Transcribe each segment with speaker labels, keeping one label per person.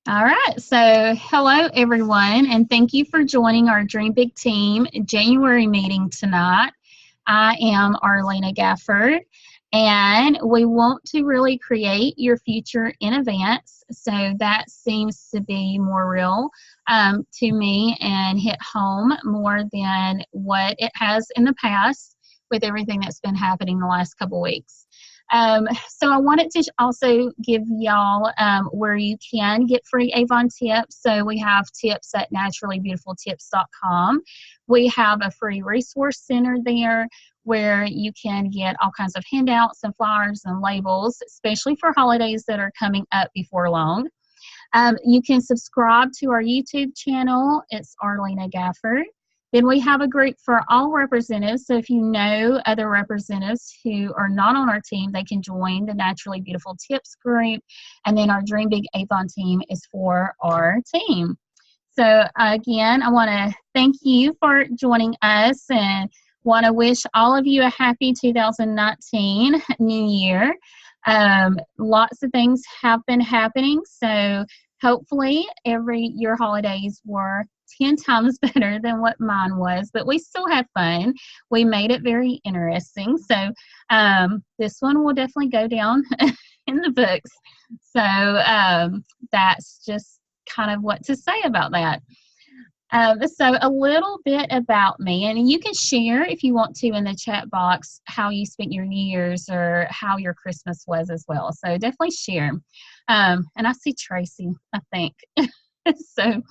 Speaker 1: All right. So, hello, everyone, and thank you for joining our Dream Big Team January meeting tonight. I am Arlena Gafford, and we want to really create your future in advance. So, that seems to be more real to me and hit home more than what it has in the past with everything that's been happening the last couple weeks. So I wanted to also give y'all where you can get free Avon tips. So we have tips at naturallybeautifultips.com. We have a free resource center there where you can get all kinds of handouts and flyers and labels, especially for holidays that are coming up before long. You can subscribe to our YouTube channel. It's Arlena Gafford. Then we have a group for all representatives. So if you know other representatives who are not on our team, they can join the Naturally Beautiful Tips group. And then our Dream Big Avon team is for our team. So again, I want to thank you for joining us and want to wish all of you a happy 2019 New Year. Lots of things have been happening. So hopefully your holidays were 10 times better than what mine was, but we still had fun. We made it very interesting. So this one will definitely go down in the books. So that's just kind of what to say about that. So a little bit about me, and you can share if you want to in the chat box how you spent your New Year's or how your Christmas was as well. So definitely share. And I see Tracy, I think. So,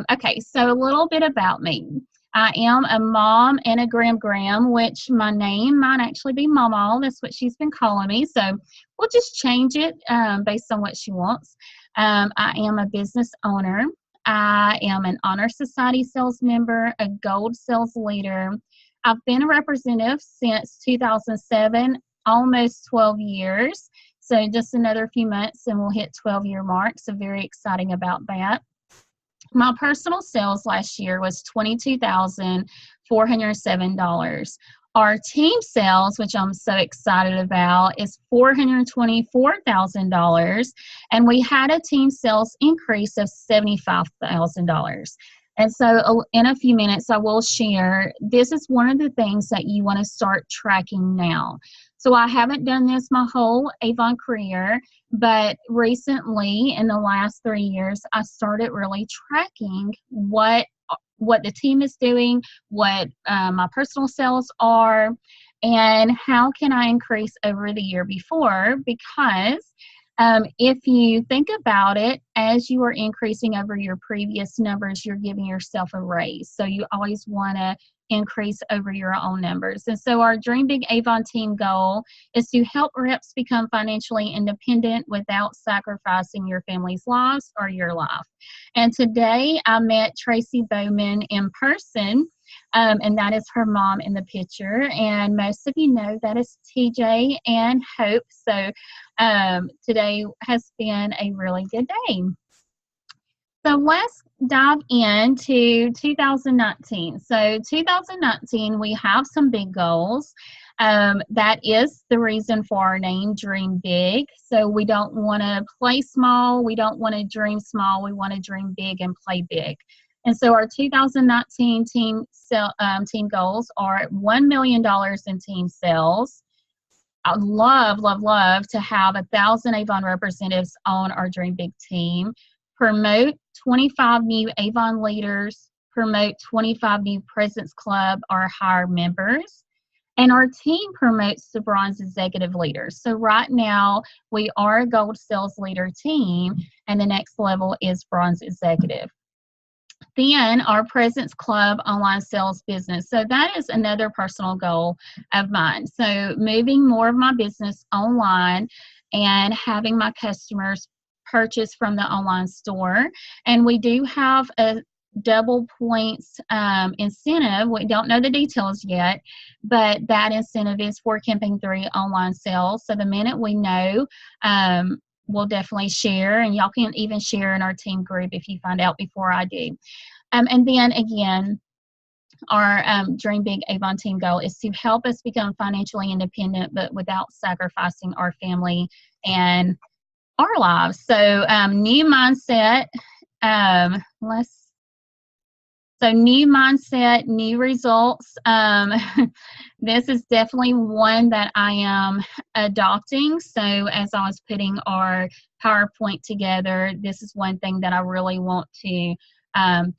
Speaker 1: okay, so a little bit about me. I am a mom and a gram, which my name might actually be Mama. That's what she's been calling me. So we'll just change it based on what she wants. I am a business owner. I am an Honor Society sales member, a gold sales leader. I've been a representative since 2007, almost 12 years. So just another few months and we'll hit 12-year mark. So very exciting about that. My personal sales last year was $22,407. Our team sales, which I'm so excited about, is $424,000. And we had a team sales increase of $75,000. And so in a few minutes, I will share, this is one of the things that you want to start tracking now. So I haven't done this my whole Avon career, but recently in the last 3 years, I started really tracking what the team is doing, what my personal sales are, and how can I increase over the year before, because if you think about it, as you are increasing over your previous numbers, you're giving yourself a raise. So you always want to increase over your own numbers. And so our Dream Big Avon team goal is to help reps become financially independent without sacrificing your family's lives or your life. And today I met Tracy Bowman in person. And that is her mom in the picture. And most of you know that is TJ and Hope. So today has been a really good day. So let's dive into 2019. So 2019, we have some big goals. That is the reason for our name, Dream Big. So we don't want to play small. We don't want to dream small. We want to dream big and play big. And so our 2019 team goals are $1 million in team sales. I'd love to have 1,000 Avon representatives on our Dream Big team. Promote 25 new Avon leaders. Promote 25 new Presence Club or higher members. And our team promotes the bronze executive leaders. So right now, we are a gold sales leader team, and the next level is bronze executive. Then our Presence Club online sales business. So that is another personal goal of mine. So moving more of my business online and having my customers purchase from the online store. And we do have a double points incentive. We don't know the details yet, but that incentive is for Campaign 3 online sales. So the minute we know, we'll definitely share, and y'all can even share in our team group if you find out before I do. And then again, our Dream Big Avon team goal is to help us become financially independent, but without sacrificing our family and our lives. So new mindset. Let's So new mindset, new results. This is definitely one that I am adopting. So as I was putting our PowerPoint together, this is one thing that I really want to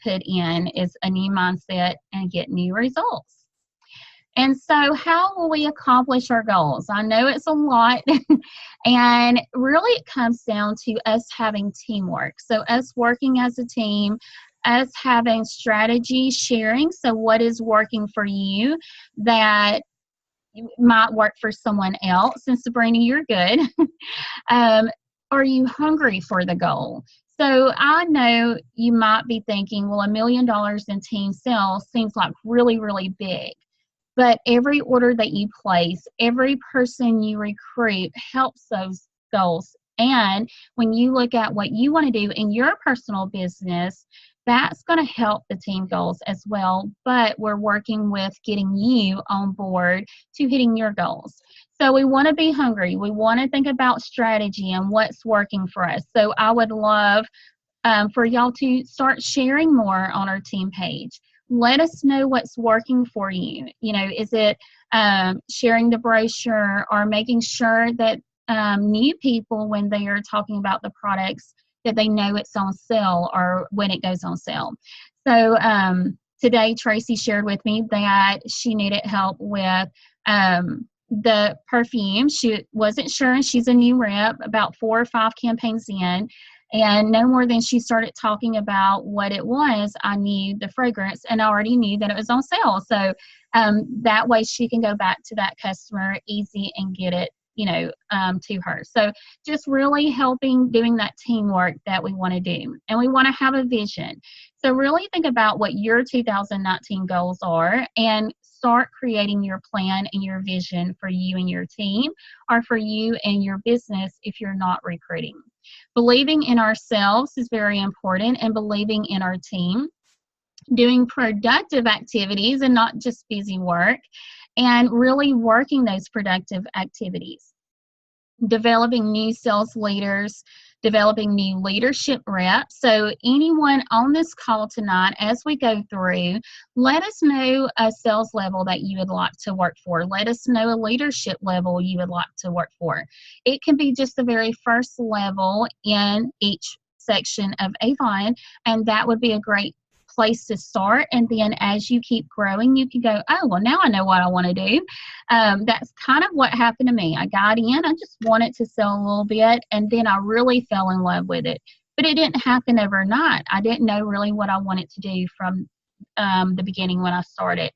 Speaker 1: put in is a new mindset and get new results. And so how will we accomplish our goals? I know it's a lot, and really it comes down to us having teamwork. So us working as a team, us having strategy sharing. So what is working for you that might work for someone else? And Sabrina, you're good. um, are you hungry for the goal? So I know you might be thinking, well, $1 million in team sales seems like really, really big. But every order that you place, every person you recruit helps those goals. And when you look at what you want to do in your personal business, that's going to help the team goals as well. But we're working with getting you on board to hitting your goals. So we want to be hungry. We want to think about strategy and what's working for us. So I would love for y'all to start sharing more on our team page. Let us know what's working for you. You know, is it sharing the brochure or making sure that new people, when they are talking about the products, that they know it's on sale or when it goes on sale. So today, Tracy shared with me that she needed help with the perfume. She wasn't sure, and she's a new rep, about 4 or 5 campaigns in. And no more than she started talking about what it was, I knew the fragrance and I already knew that it was on sale. So that way she can go back to that customer easy and get it, you know, to her. So just really helping, doing that teamwork that we want to do. And we want to have a vision. So really think about what your 2019 goals are and start creating your plan and your vision for you and your team, or for you and your business if you're not recruiting. Believing in ourselves is very important, and believing in our team. Doing productive activities and not just busy work, and really working those productive activities. Developing new sales leaders, developing new leadership reps. So anyone on this call tonight, as we go through, let us know a sales level that you would like to work for. Let us know a leadership level you would like to work for. It can be just the very first level in each section of Avon, and that would be a great place to start. And then as you keep growing, you can go, oh, well, now I know what I want to do. That's kind of what happened to me. I got in, I just wanted to sell a little bit, and then I really fell in love with it. But it didn't happen overnight. I didn't know really what I wanted to do from the beginning when I started.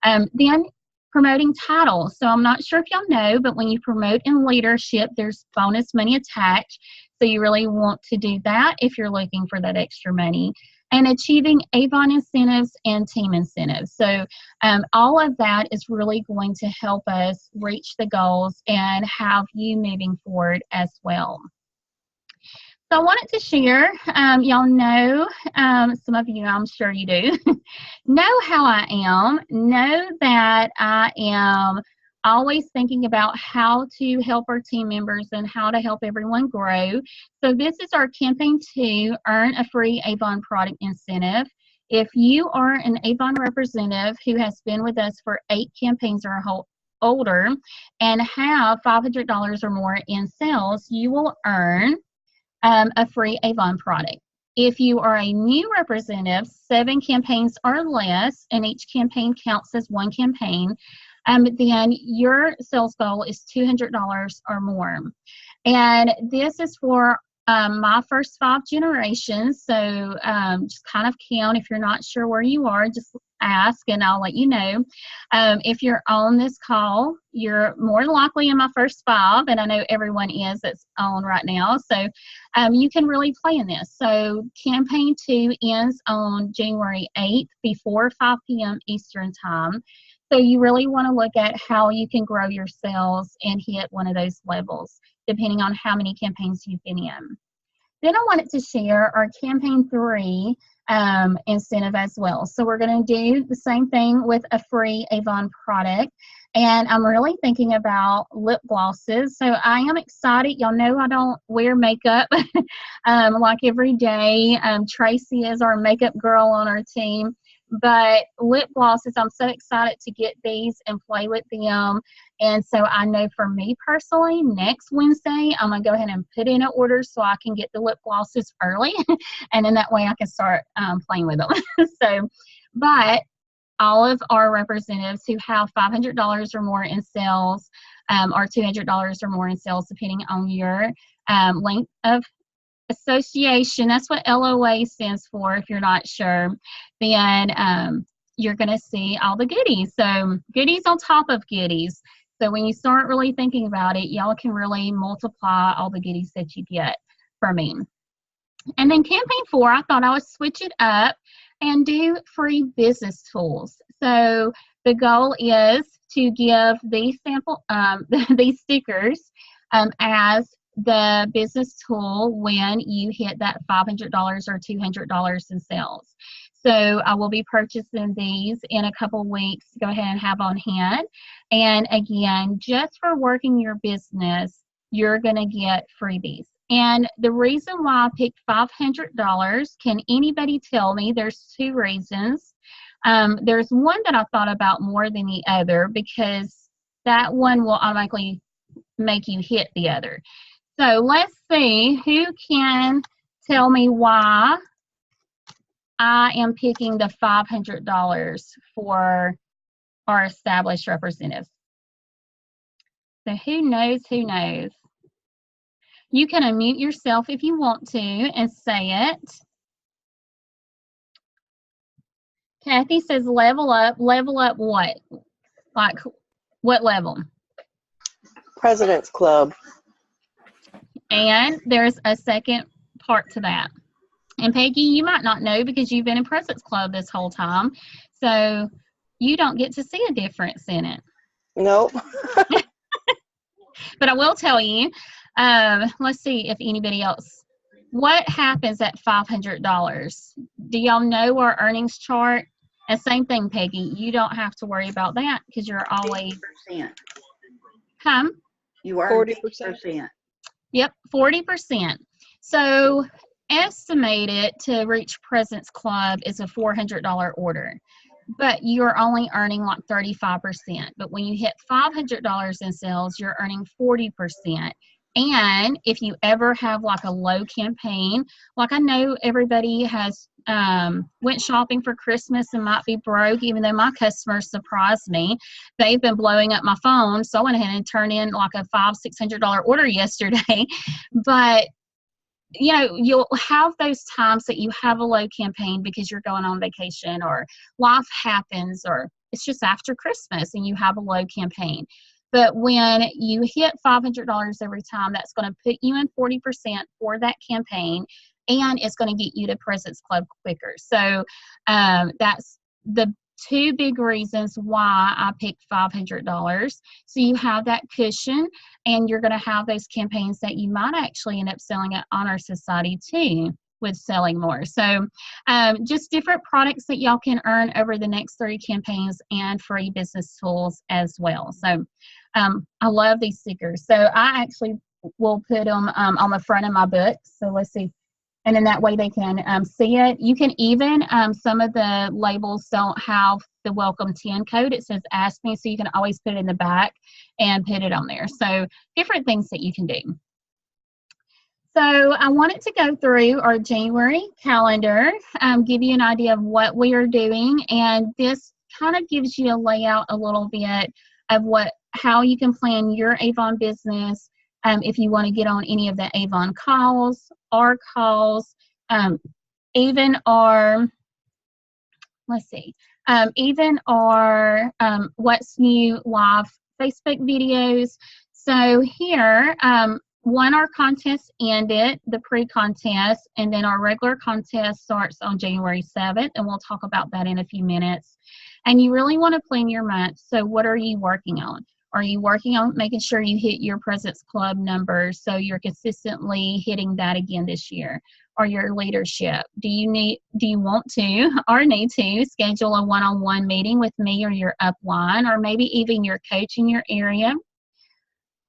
Speaker 1: Then promoting titles. So I'm not sure if y'all know, but when you promote in leadership, there's bonus money attached. So you really want to do that if you're looking for that extra money. And achieving Avon incentives and team incentives. So all of that is really going to help us reach the goals and have you moving forward as well. So I wanted to share, y'all know, some of you, I'm sure you do, know how I am, know that I am always thinking about how to help our team members and how to help everyone grow. So this is our campaign 2, earn a free Avon product incentive. If you are an Avon representative who has been with us for 8 campaigns or older and have $500 or more in sales, you will earn a free Avon product. If you are a new representative, 7 campaigns or less, and each campaign counts as 1 campaign, then your sales goal is $200 or more. And this is for my first 5 generations. So just kind of count. If you're not sure where you are, just ask and I'll let you know. If you're on this call, you're more likely in my first 5, and I know everyone is that's on right now. So you can really play in this. So campaign 2 ends on January 8th before 5 p.m. Eastern time. So you really want to look at how you can grow your sales and hit one of those levels, depending on how many campaigns you've been in. Then I wanted to share our campaign 3 incentive as well. So we're going to do the same thing with a free Avon product. And I'm really thinking about lip glosses. So I am excited. Y'all know I don't wear makeup like every day. Tracy is our makeup girl on our team. But lip glosses, I'm so excited to get these and play with them. And so I know for me personally, next Wednesday, I'm going to go ahead and put in an order so I can get the lip glosses early. And then that way I can start playing with them. But all of our representatives who have $500 or more in sales or $200 or more in sales, depending on your length of association, that's what LOA stands for if you're not sure, then you're going to see all the goodies. So goodies on top of goodies. So when you start really thinking about it, y'all can really multiply all the goodies that you get from me. And then campaign 4, I thought I would switch it up and do free business tools. So the goal is to give these sample, these stickers as the business tool when you hit that $500 or $200 in sales. So I will be purchasing these in a couple weeks. Go ahead and have on hand. And again, just for working your business, you're going to get freebies. And the reason why I picked $500, can anybody tell me? There's 2 reasons. There's one that I thought about more than the other because that one will automatically make you hit the other. So let's see who can tell me why I am picking the $500 for our established representatives. So who knows? Who knows? You can unmute yourself if you want to and say it. Kathy says level up. Level up what? Like what level?
Speaker 2: President's Club.
Speaker 1: And there's a second part to that. And Peggy, you might not know because you've been in President's Club this whole time. So you don't get to see a difference in it.
Speaker 2: Nope.
Speaker 1: But I will tell you, let's see if anybody else, what happens at $500? Do y'all know our earnings chart? And same thing, Peggy, you don't have to worry about that because you're always.
Speaker 3: 40%.
Speaker 2: You are 40%.
Speaker 1: Yep, 40%. So estimated to reach President's Club is a $400 order, but you're only earning like 35%. But when you hit $500 in sales, you're earning 40%. And if you ever have like a low campaign, like I know everybody has went shopping for Christmas and might be broke, even though my customers surprised me. They've been blowing up my phone, so I went ahead and turned in like a $500-$600 order yesterday. But you know, you'll have those times that you have a low campaign because you're going on vacation or life happens or it's just after Christmas and you have a low campaign. But when you hit $500 every time, that's going to put you in 40% for that campaign, and it's going to get you to President's Club quicker. So that's the 2 big reasons why I picked $500. So you have that cushion, and you're going to have those campaigns that you might actually end up selling at Honor Society too, with selling more. So just different products that y'all can earn over the next 3 campaigns and free business tools as well. So I love these stickers. So I actually will put them on the front of my book. So let's see. And then that way they can see it. You can even, some of the labels don't have the welcome 10 code. It says ask me, so you can always put it in the back and put it on there. So different things that you can do. So I wanted to go through our January calendar, give you an idea of what we are doing, and this kind of gives you a layout a little bit of how you can plan your Avon business. If you want to get on any of the Avon calls, our calls, even our, let's see, even our What's New live Facebook videos. So here, our contest ended, the pre-contest, and then our regular contest starts on January 7th, and we'll talk about that in a few minutes. And you really want to plan your month. So what are you working on? Are you working on making sure you hit your President's Club numbers so you're consistently hitting that again this year? Or your leadership? Do you want to or need to schedule a one-on-one meeting with me or your upline, or maybe even your coach in your area?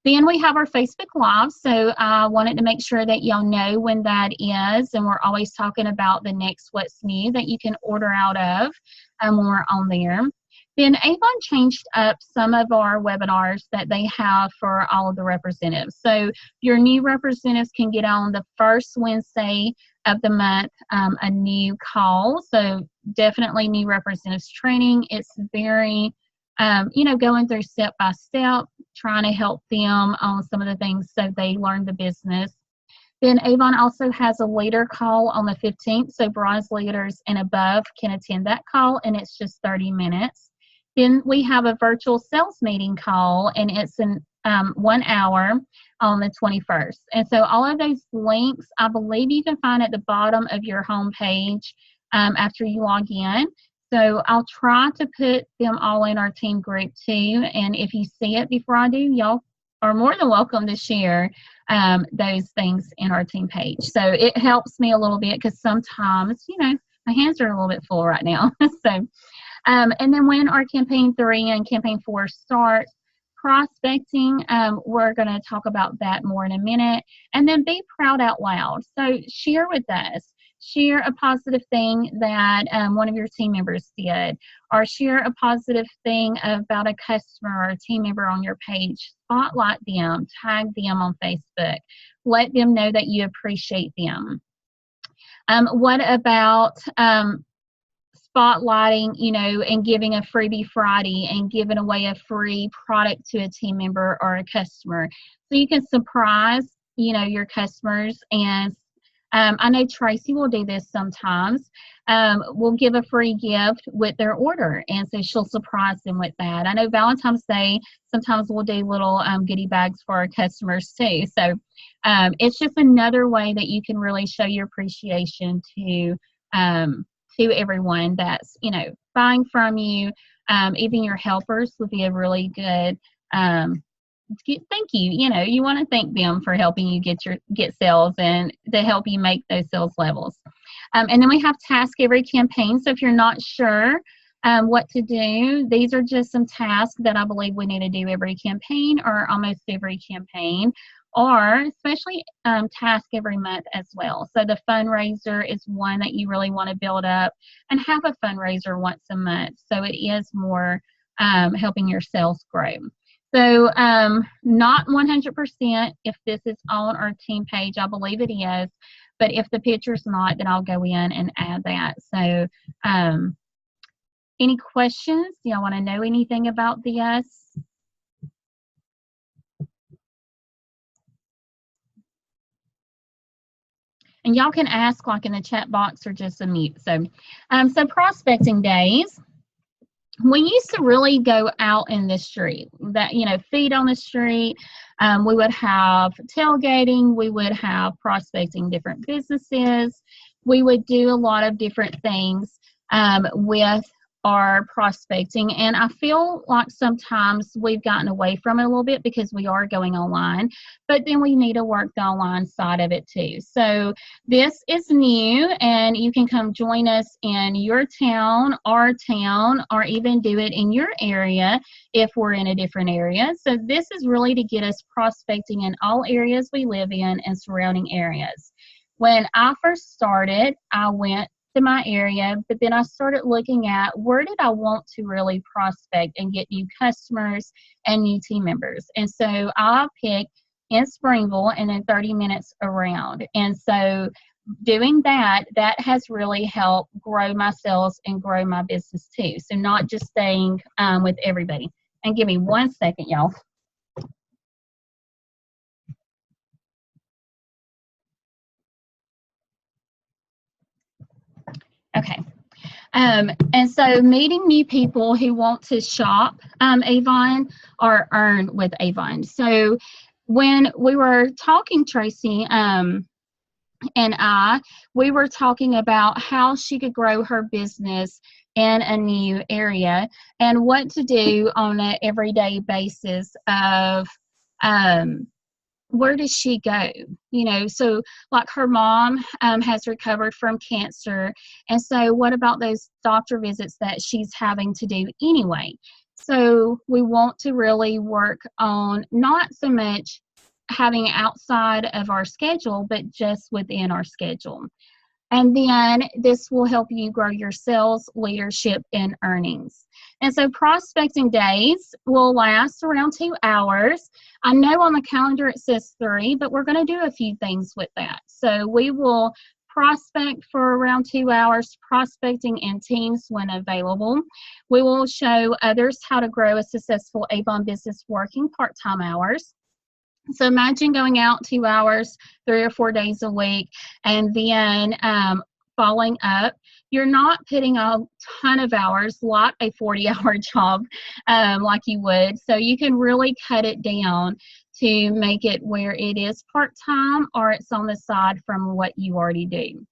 Speaker 1: Then we have our Facebook Live, so I wanted to make sure that y'all know when that is, and we're always talking about the next what's new that you can order out of when we're on there. Then Avon changed up some of our webinars that they have for all of the representatives. So your new representatives can get on the first Wednesday of the month a new call. So definitely new representatives training. It's very, going through step by step, trying to help them on some of the things so they learn the business. Then Avon also has a leader call on the 15th, so bronze leaders and above can attend that call, and it's just 30 minutes. Then we have a virtual sales meeting call, and it's in 1 hour on the 21st. And so all of those links, I believe you can find at the bottom of your homepage after you log in. So I'll try to put them all in our team group too. And if you see it before I do, y'all are more than welcome to share those things in our team page. So it helps me a little bit because sometimes, my hands are a little bit full right now. So. And then when our campaign 3 and campaign 4 starts, prospecting, we're going to talk about that more in a minute. And then be proud out loud. So share with us. Share a positive thing that one of your team members did, or share a positive thing about a customer or a team member on your page. Spotlight them, tag them on Facebook. Let them know that you appreciate them. What about spotlighting, and giving a freebie Friday and giving away a free product to a team member or a customer? So you can surprise, your customers. And I know Tracy will do this sometimes. We'll give a free gift with their order, and so she'll surprise them with that. I know Valentine's Day, sometimes we'll do little goodie bags for our customers too. So it's just another way that you can really show your appreciation to everyone that's, buying from you. Even your helpers would be a really good thank you. You want to thank them for helping you get sales and to help you make those sales levels. And then we have task every campaign. So if you're not sure what to do, these are just some tasks that I believe we need to do every campaign or almost every campaign, or especially task every month as well. So the fundraiser is one that you really want to build up, and have a fundraiser once a month. So it is more helping your sales grow. So not 100% if this is on our team page. I believe it is. But if the picture's not, then I'll go in and add that. So any questions? Do y'all want to know anything about this? And y'all can ask like in the chat box or just unmute. So prospecting days. We used to really go out in the street, feed on the street. We would have tailgating. We would have prospecting different businesses. We would do a lot of different things with our prospecting. And I feel like sometimes we've gotten away from it a little bit because we are going online, but then we need to work the online side of it too. So this is new, and you can come join us in your town, our town, or even do it in your area if we're in a different area. So this is really to get us prospecting in all areas we live in and surrounding areas. When I first started, I went to my area, but then I started looking at where did I want to really prospect and get new customers and new team members. And so I picked in Springville and then 30 minutes around. And so doing that has really helped grow my sales and grow my business too. So not just staying with everybody. And give me 1 second, y'all. Okay. And so meeting new people who want to shop Avon or earn with Avon. So when we were talking, Tracy, and we were talking about how she could grow her business in a new area and what to do on an everyday basis of where does she go? So like her mom has recovered from cancer. And so what about those doctor visits that she's having to do anyway? So we want to really work on not so much having outside of our schedule, but just within our schedule. And then this will help you grow your sales, leadership, and earnings. And so prospecting days will last around 2 hours. I know on the calendar it says 3, but we're going to do a few things with that. So we will prospect for around 2 hours, prospecting in teams when available. We will show others how to grow a successful Avon business working part-time hours. So imagine going out 2 hours, 3 or 4 days a week, and then following up. You're not putting a ton of hours like a 40-hour job like you would. So you can really cut it down to make it where it is part-time or it's on the side from what you already do.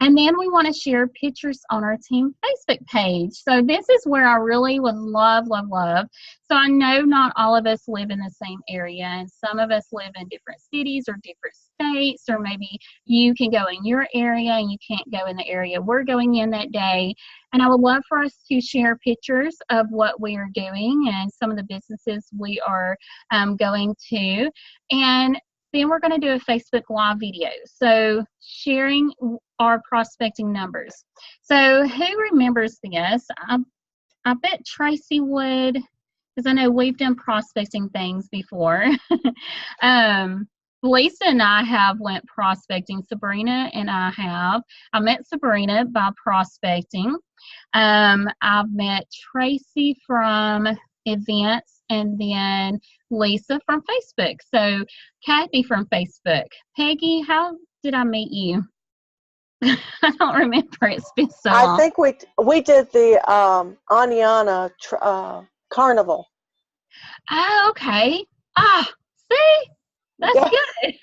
Speaker 1: And then we want to share pictures on our team Facebook page. So this is where I really would love. So I know not all of us live in the same area, and some of us live in different cities or different states, or maybe you can go in your area and you can't go in the area we're going in that day. And I would love for us to share pictures of what we are doing and some of the businesses we are going to. And then we're going to do a Facebook Live video. So sharing our prospecting numbers. So who remembers this? I bet Tracy would, because I know we've done prospecting things before. Lisa and I have went prospecting. Sabrina and I have. I met Sabrina by prospecting. I've met Tracy from events, and then Lisa from Facebook. So Kathy from Facebook. Peggy, how did I meet you? I don't remember. It's been so long.
Speaker 2: I think we did the Aniana Carnival.
Speaker 1: Oh, okay. See? That's good.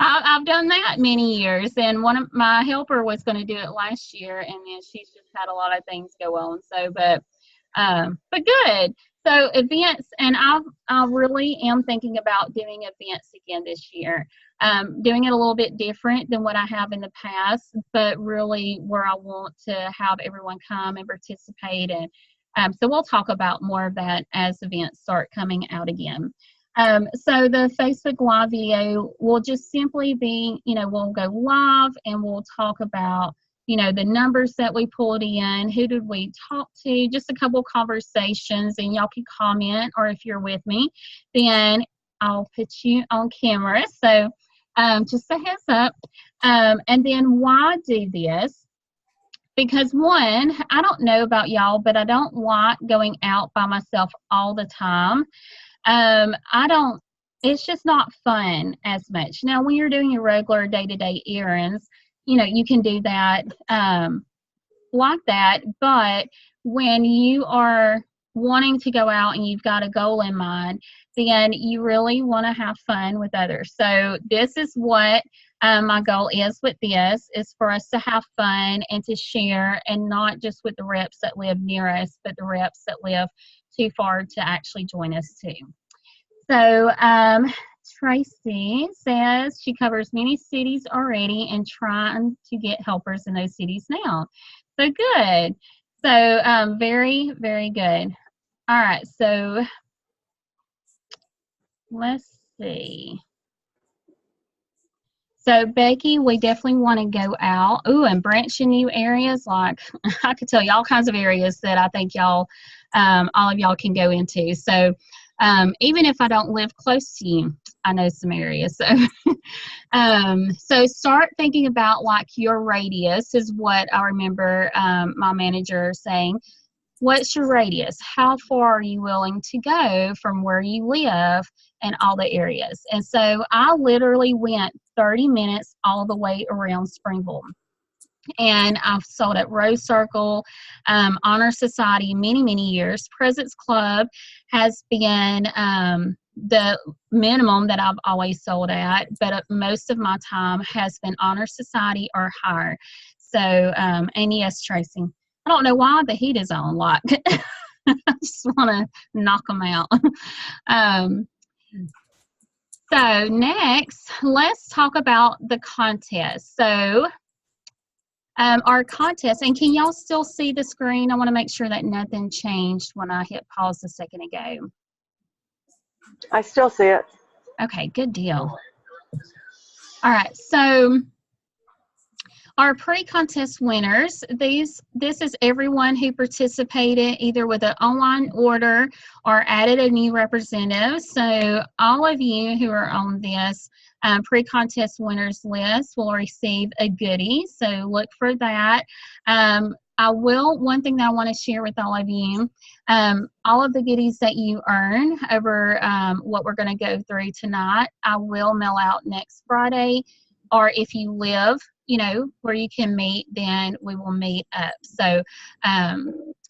Speaker 1: I've done that many years, and one of my helper was going to do it last year, and then she's just had a lot of things go on. So, but good. So events, and I really am thinking about doing events again this year. Doing it a little bit different than what I have in the past, but really where I want to have everyone come and participate. And so we'll talk about more of that as events start coming out again. So the Facebook Live video will just simply be, we'll go live and we'll talk about, the numbers that we pulled in, who did we talk to, just a couple conversations, and y'all can comment, or if you're with me, then I'll put you on camera. So just a heads up. And then why do this? Because one, I don't know about y'all, but I don't like going out by myself all the time. It's just not fun as much. Now, when you're doing your regular day-to-day errands, you can do that like that. But when you are wanting to go out and you've got a goal in mind, then you really want to have fun with others. So this is what my goal is with this, is for us to have fun and to share, and not just with the reps that live near us, but the reps that live too far to actually join us too. So Tracy says she covers many cities already and trying to get helpers in those cities now. So good. So very, very good. All right. So let's see. So Becky, we definitely want to go out. Ooh, and branch in new areas. Like I could tell you all kinds of areas that I think y'all, all of y'all can go into. So even if I don't live close to you, I know some areas. So, so start thinking about like your radius is what I remember my manager saying. What's your radius? How far are you willing to go from where you live and all the areas? And so I literally went 30 minutes all the way around Springville. And I've sold at Rose Circle, Honor Society, many, many years. President's Club has been the minimum that I've always sold at, but most of my time has been Honor Society or higher. So, and yes, Tracy, I don't know why the heat is on. Like, I just want to knock them out. So next, let's talk about the contest. So our contest, and can y'all still see the screen? I want to make sure that nothing changed when I hit pause a second ago.
Speaker 2: I still see it.
Speaker 1: Okay, good deal. All right, so our pre-contest winners, this is everyone who participated either with an online order or added a new representative. So all of you who are on this pre-contest winners list will receive a goodie. So look for that. One thing that I want to share with all of you, all of the goodies that you earn over what we're going to go through tonight, I will mail out next Friday. Or if you live, where you can meet, then we will meet up. So,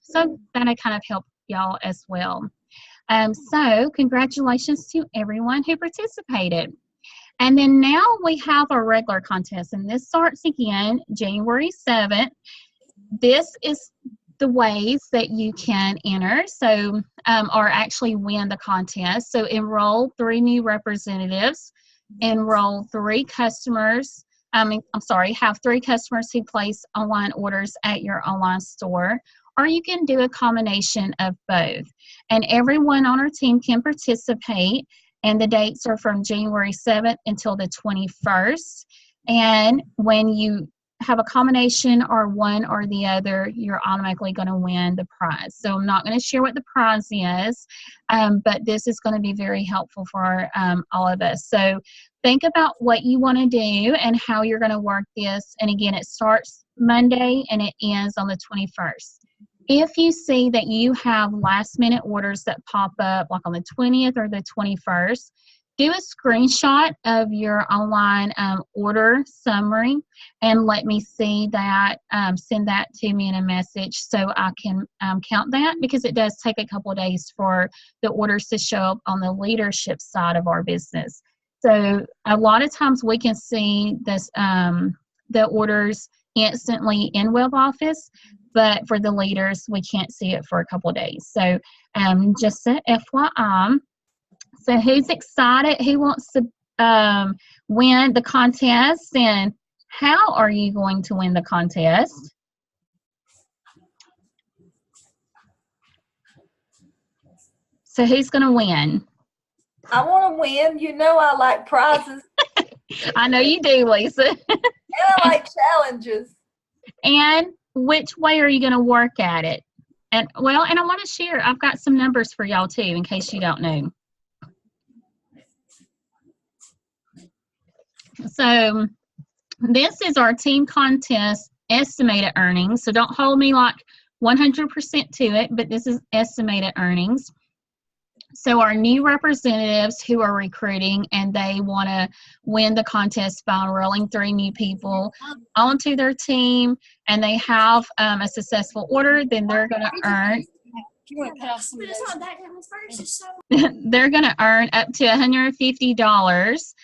Speaker 1: so that'll kind of help y'all as well. So congratulations to everyone who participated. And then now we have our regular contest, and this starts again January 7th. This is the ways that you can enter, so or actually win the contest. So enroll 3 new representatives, enroll 3 customers. Have 3 customers who place online orders at your online store, or you can do a combination of both. And everyone on our team can participate, and the dates are from January 7th until the 21st. And when you have a combination or one or the other, you're automatically going to win the prize. So I'm not going to share what the prize is, but this is going to be very helpful for all of us. So think about what you want to do and how you're going to work this. And again, it starts Monday and it ends on the 21st. If you see that you have last minute orders that pop up like on the 20th or the 21st, do a screenshot of your online order summary and let me see that. Send that to me in a message so I can count that, because it does take a couple of days for the orders to show up on the leadership side of our business. So a lot of times we can see this, the orders instantly in Web Office, but for the leaders, we can't see it for a couple of days. So just an FYI. So who's excited? Who wants to win the contest? And how are you going to win the contest? So who's going to win?
Speaker 3: I want to win. You know I like prizes.
Speaker 1: I know you do, Lisa.
Speaker 3: And I like challenges.
Speaker 1: And which way are you going to work at it? And I want to share, I've got some numbers for y'all too, in case you don't know. So this is our team contest estimated earnings. So don't hold me like 100% to it, but this is estimated earnings. So our new representatives who are recruiting and they want to win the contest by enrolling 3 new people onto their team, and they have a successful order, then they're going to earn. They're going to earn up to $150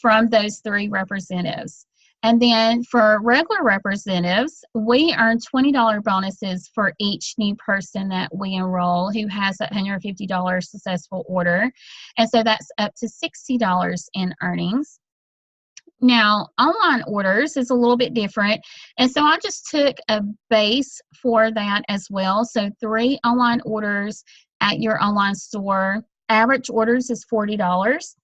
Speaker 1: from those 3 representatives. And then for regular representatives, we earn $20 bonuses for each new person that we enroll who has that $150 successful order. And so that's up to $60 in earnings. Now, online orders is a little bit different. And so I just took a base for that as well. So 3 online orders at your online store. Average orders is $40.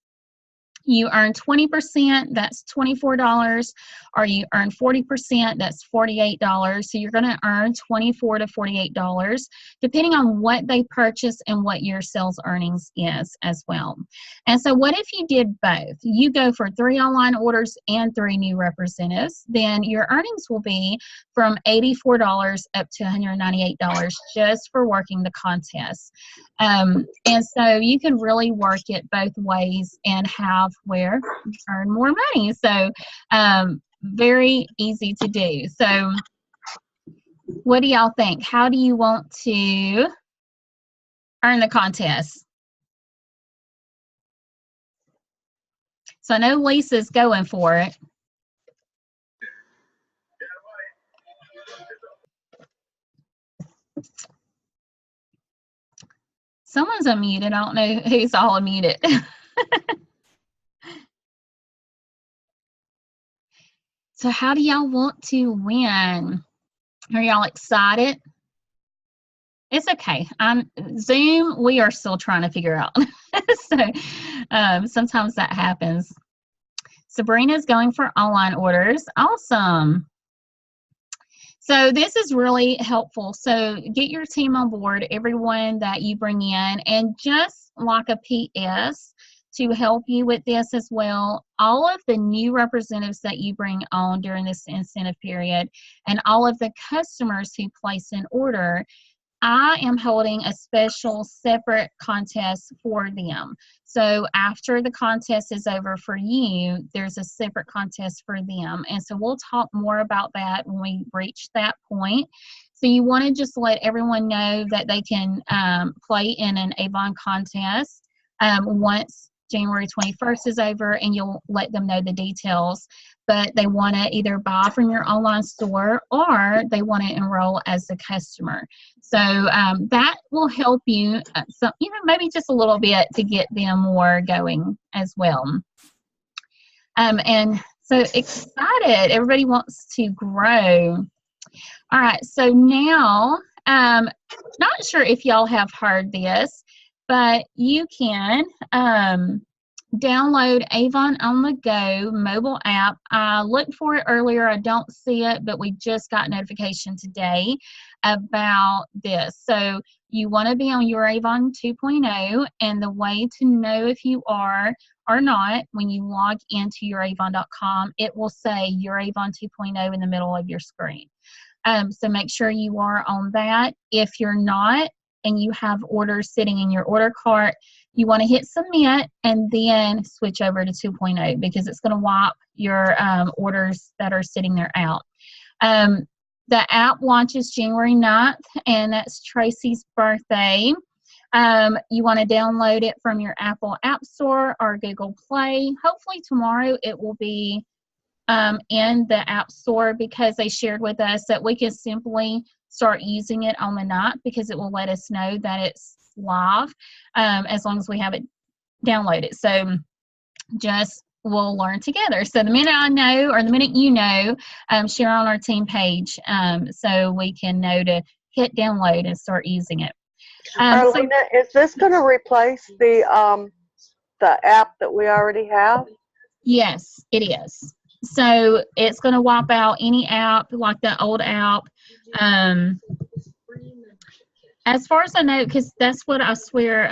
Speaker 1: You earn 20%, that's $24, or you earn 40%, that's $48. So you're going to earn $24 to $48, depending on what they purchase and what your sales earnings is as well. And so what if you did both? You go for 3 online orders and 3 new representatives, then your earnings will be from $84 up to $198 just for working the contest. And so you can really work it both ways and have where you earn more money. So very easy to do. So what do y'all think? How do you want to earn the contest? So I know Lisa's going for it. Someone's unmuted. I don't know who's all unmuted. So how do y'all want to win? Are y'all excited? It's okay. Zoom, we are still trying to figure out. So sometimes that happens. Sabrina's going for online orders. Awesome. So this is really helpful. So get your team on board, everyone that you bring in, and just like a PS to help you with this as well, all of the new representatives that you bring on during this incentive period and all of the customers who place an order, I am holding a special separate contest for them. So after the contest is over for you, there's a separate contest for them. And so we'll talk more about that when we reach that point. So you want to just let everyone know that they can play in an Avon contest once January 21st is over, and you'll let them know the details. But they want to either buy from your online store or they want to enroll as a customer. So that will help you, maybe just a little bit to get them more going as well. And so excited. Everybody wants to grow. All right. So now, not sure if y'all have heard this, but you can download Avon on the Go mobile app. I looked for it earlier. I don't see it, but we just got notification today about this. So you want to be on Your Avon 2.0, and the way to know if you are or not, when you log into youravon.com, it will say Your Avon 2.0 in the middle of your screen. So make sure you are on that. If you're not, and you have orders sitting in your order cart, you want to hit submit and then switch over to 2.0 because it's going to wipe your orders that are sitting there out. The app launches January 9th, and that's Tracy's birthday. You want to download it from your Apple App Store or Google Play. Hopefully tomorrow it will be in the App Store, because they shared with us that we can simply start using it on the 9th because it will let us know that it's live as long as we have it downloaded. So just we'll learn together. So the minute I know, or the minute you know, share on our team page so we can know to hit download and start using it.
Speaker 2: Arlena, is this going to replace the app that we already have?
Speaker 1: Yes, it is. So it's going to wipe out any app like the old app. As far as I know, because that's what I swear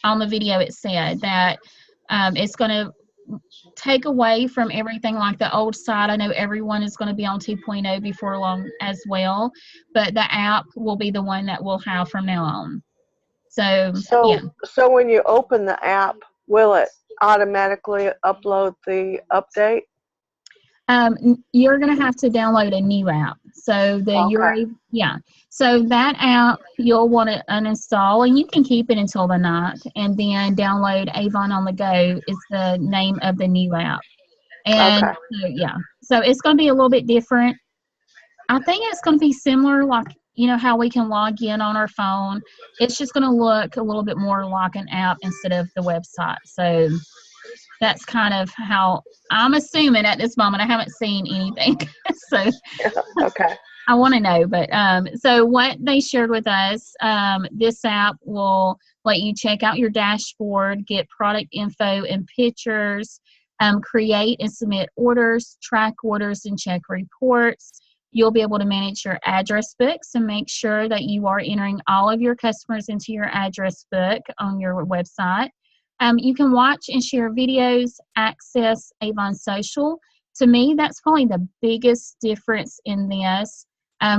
Speaker 1: on the video it said, that it's going to take away from everything like the old site. I know everyone is going to be on 2.0 before long as well, but the app will be the one that we'll have from now on. So yeah.
Speaker 2: So when you open the app, will it automatically upload the update?
Speaker 1: You're going to have to download a new app. So so that app you'll want to uninstall, and you can keep it until the 9th, and then download Avon on the Go is the name of the new app. And so it's going to be a little bit different. I think it's going to be similar, like how we can log in on our phone. It's just going to look a little bit more like an app instead of the website. So that's kind of how I'm assuming at this moment. I haven't seen anything. So
Speaker 2: okay.
Speaker 1: I want to know, but so what they shared with us, this app will let you check out your dashboard, get product info and pictures, create and submit orders, track orders, and check reports. You'll be able to manage your address books and make sure that you are entering all of your customers into your address book on your website. You can watch and share videos, access Avon Social. To me, that's probably the biggest difference in this.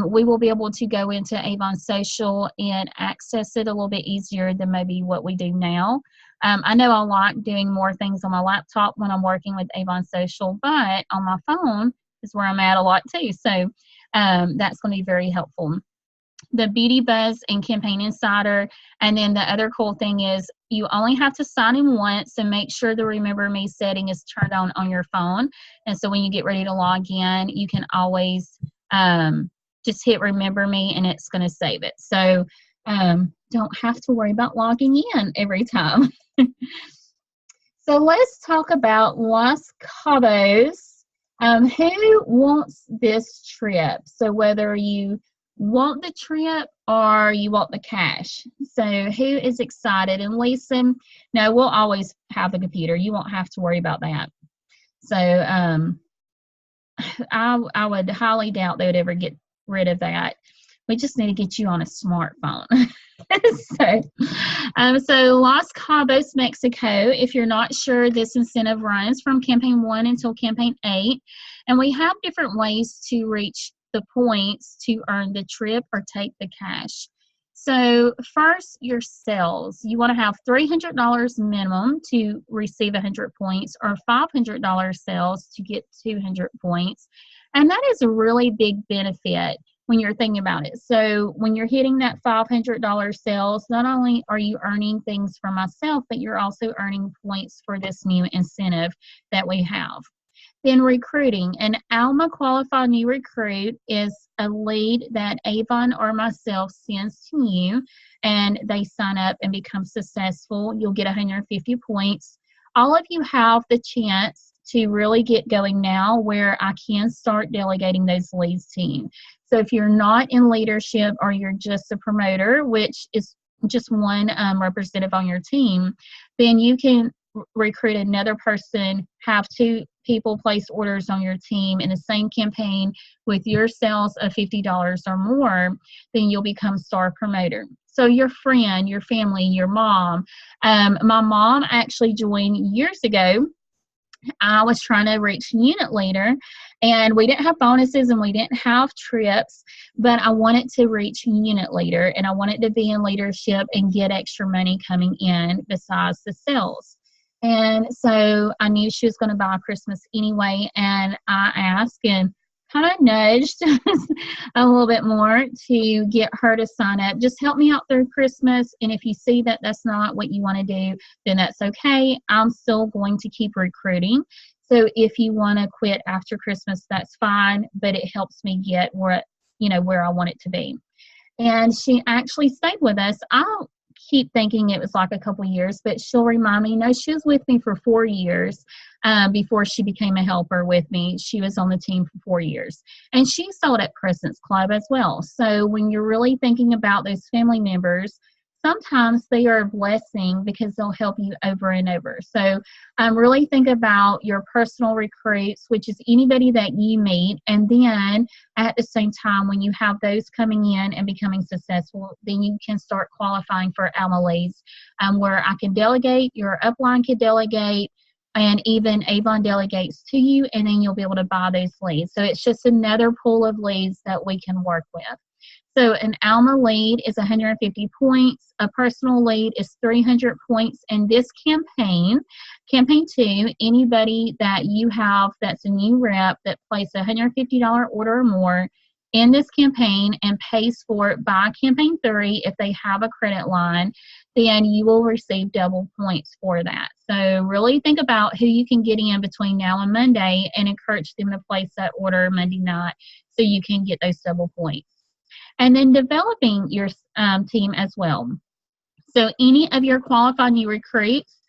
Speaker 1: We will be able to go into Avon Social and access it a little bit easier than maybe what we do now. I know I like doing more things on my laptop when I'm working with Avon Social, but on my phone is where I'm at a lot too. So that's going to be very helpful. the Beauty Buzz and Campaign Insider. And then the other cool thing is you only have to sign in once, and make sure the Remember Me setting is turned on your phone. And so when you get ready to log in, you can always just hit Remember Me and it's going to save it. So don't have to worry about logging in every time. So let's talk about Los Cabos. Who wants this trip? So whether you want the trip or you want the cash. So who is excited? And Lisa, no, we'll always have the computer. You won't have to worry about that. So I would highly doubt they would ever get rid of that. We just need to get you on a smartphone. So Los Cabos, Mexico. If you're not sure, this incentive runs from campaign 1 until campaign 8. And we have different ways to reach the points to earn the trip or take the cash. So first, your sales. You want to have $300 minimum to receive 100 points, or $500 sales to get 200 points. And that is a really big benefit when you're thinking about it. So when you're hitting that $500 sales, not only are you earning things for myself, but you're also earning points for this new incentive that we have. Then recruiting. An Alma qualified new recruit is a lead that Avon or myself sends to you, and they sign up and become successful. You'll get 150 points. All of you have the chance to really get going now, where I can start delegating those leads to you. So if you're not in leadership or you're just a promoter, which is just one representative on your team, then you can recruit another person, have 2 people place orders on your team in the same campaign with your sales of $50 or more, then you'll become star promoter. So your friend, your family, your mom. My mom actually joined years ago. I was trying to reach unit leader, and we didn't have bonuses and we didn't have trips, but I wanted to reach unit leader, and I wanted to be in leadership and get extra money coming in besides the sales. And so I knew she was going to buy Christmas anyway, and I asked and kind of nudged a little bit more to get her to sign up. Just help me out through Christmas, and if you see that that's not what you want to do, then that's okay. I'm still going to keep recruiting. So if you want to quit after Christmas, that's fine, but it helps me get where I want it to be. And she actually stayed with us. I'll keep thinking it was like a couple years, but she'll remind me, no, she was with me for 4 years before she became a helper with me. She was on the team for 4 years. And she sold at President's Club as well. So when you're really thinking about those family members, sometimes they are a blessing because they'll help you over and over. So really think about your personal recruits, which is anybody that you meet. And then at the same time, when you have those coming in and becoming successful, then you can start qualifying for Alma leads, where I can delegate, your upline can delegate, and even Avon delegates to you, and then you'll be able to buy those leads. So it's just another pool of leads that we can work with. So an Alma lead is 150 points. A personal lead is 300 points. And this campaign 2, anybody that you have that's a new rep that places a $150 order or more in this campaign and pays for it by campaign 3, if they have a credit line, then you will receive double points for that. So really think about who you can get in between now and Monday and encourage them to place that order Monday night so you can get those double points. And then developing your team as well. So any of your qualified new recruits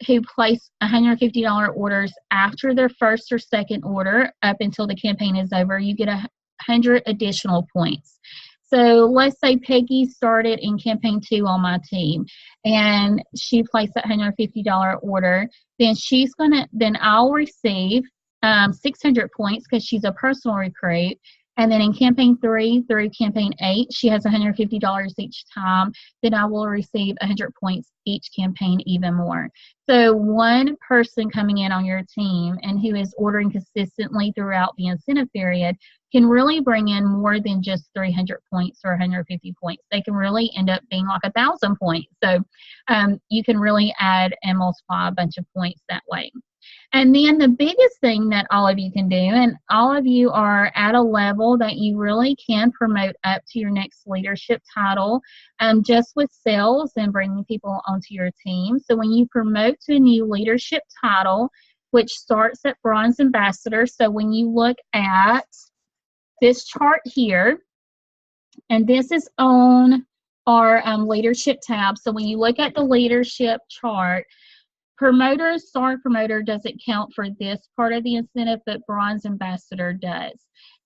Speaker 1: who place $150 orders after their first or second order up until the campaign is over, you get 100 additional points. So let's say Peggy started in campaign 2 on my team, and she placed that $150 order. Then I'll receive 600 points because she's a personal recruit. And then in campaign 3 through campaign 8, she has $150 each time. Then I will receive 100 points each campaign, even more. So one person coming in on your team and who is ordering consistently throughout the incentive period can really bring in more than just 300 points or 150 points. They can really end up being like 1,000 points. So you can really add and multiply a bunch of points that way. And then the biggest thing that all of you can do, and all of you are at a level that you really can promote up to your next leadership title, just with sales and bringing people onto your team. So when you promote to a new leadership title, which starts at Bronze Ambassador, so when you look at this chart here, and this is on our leadership tab. So when you look at the leadership chart, promoter, star promoter doesn't count for this part of the incentive, but Bronze Ambassador does.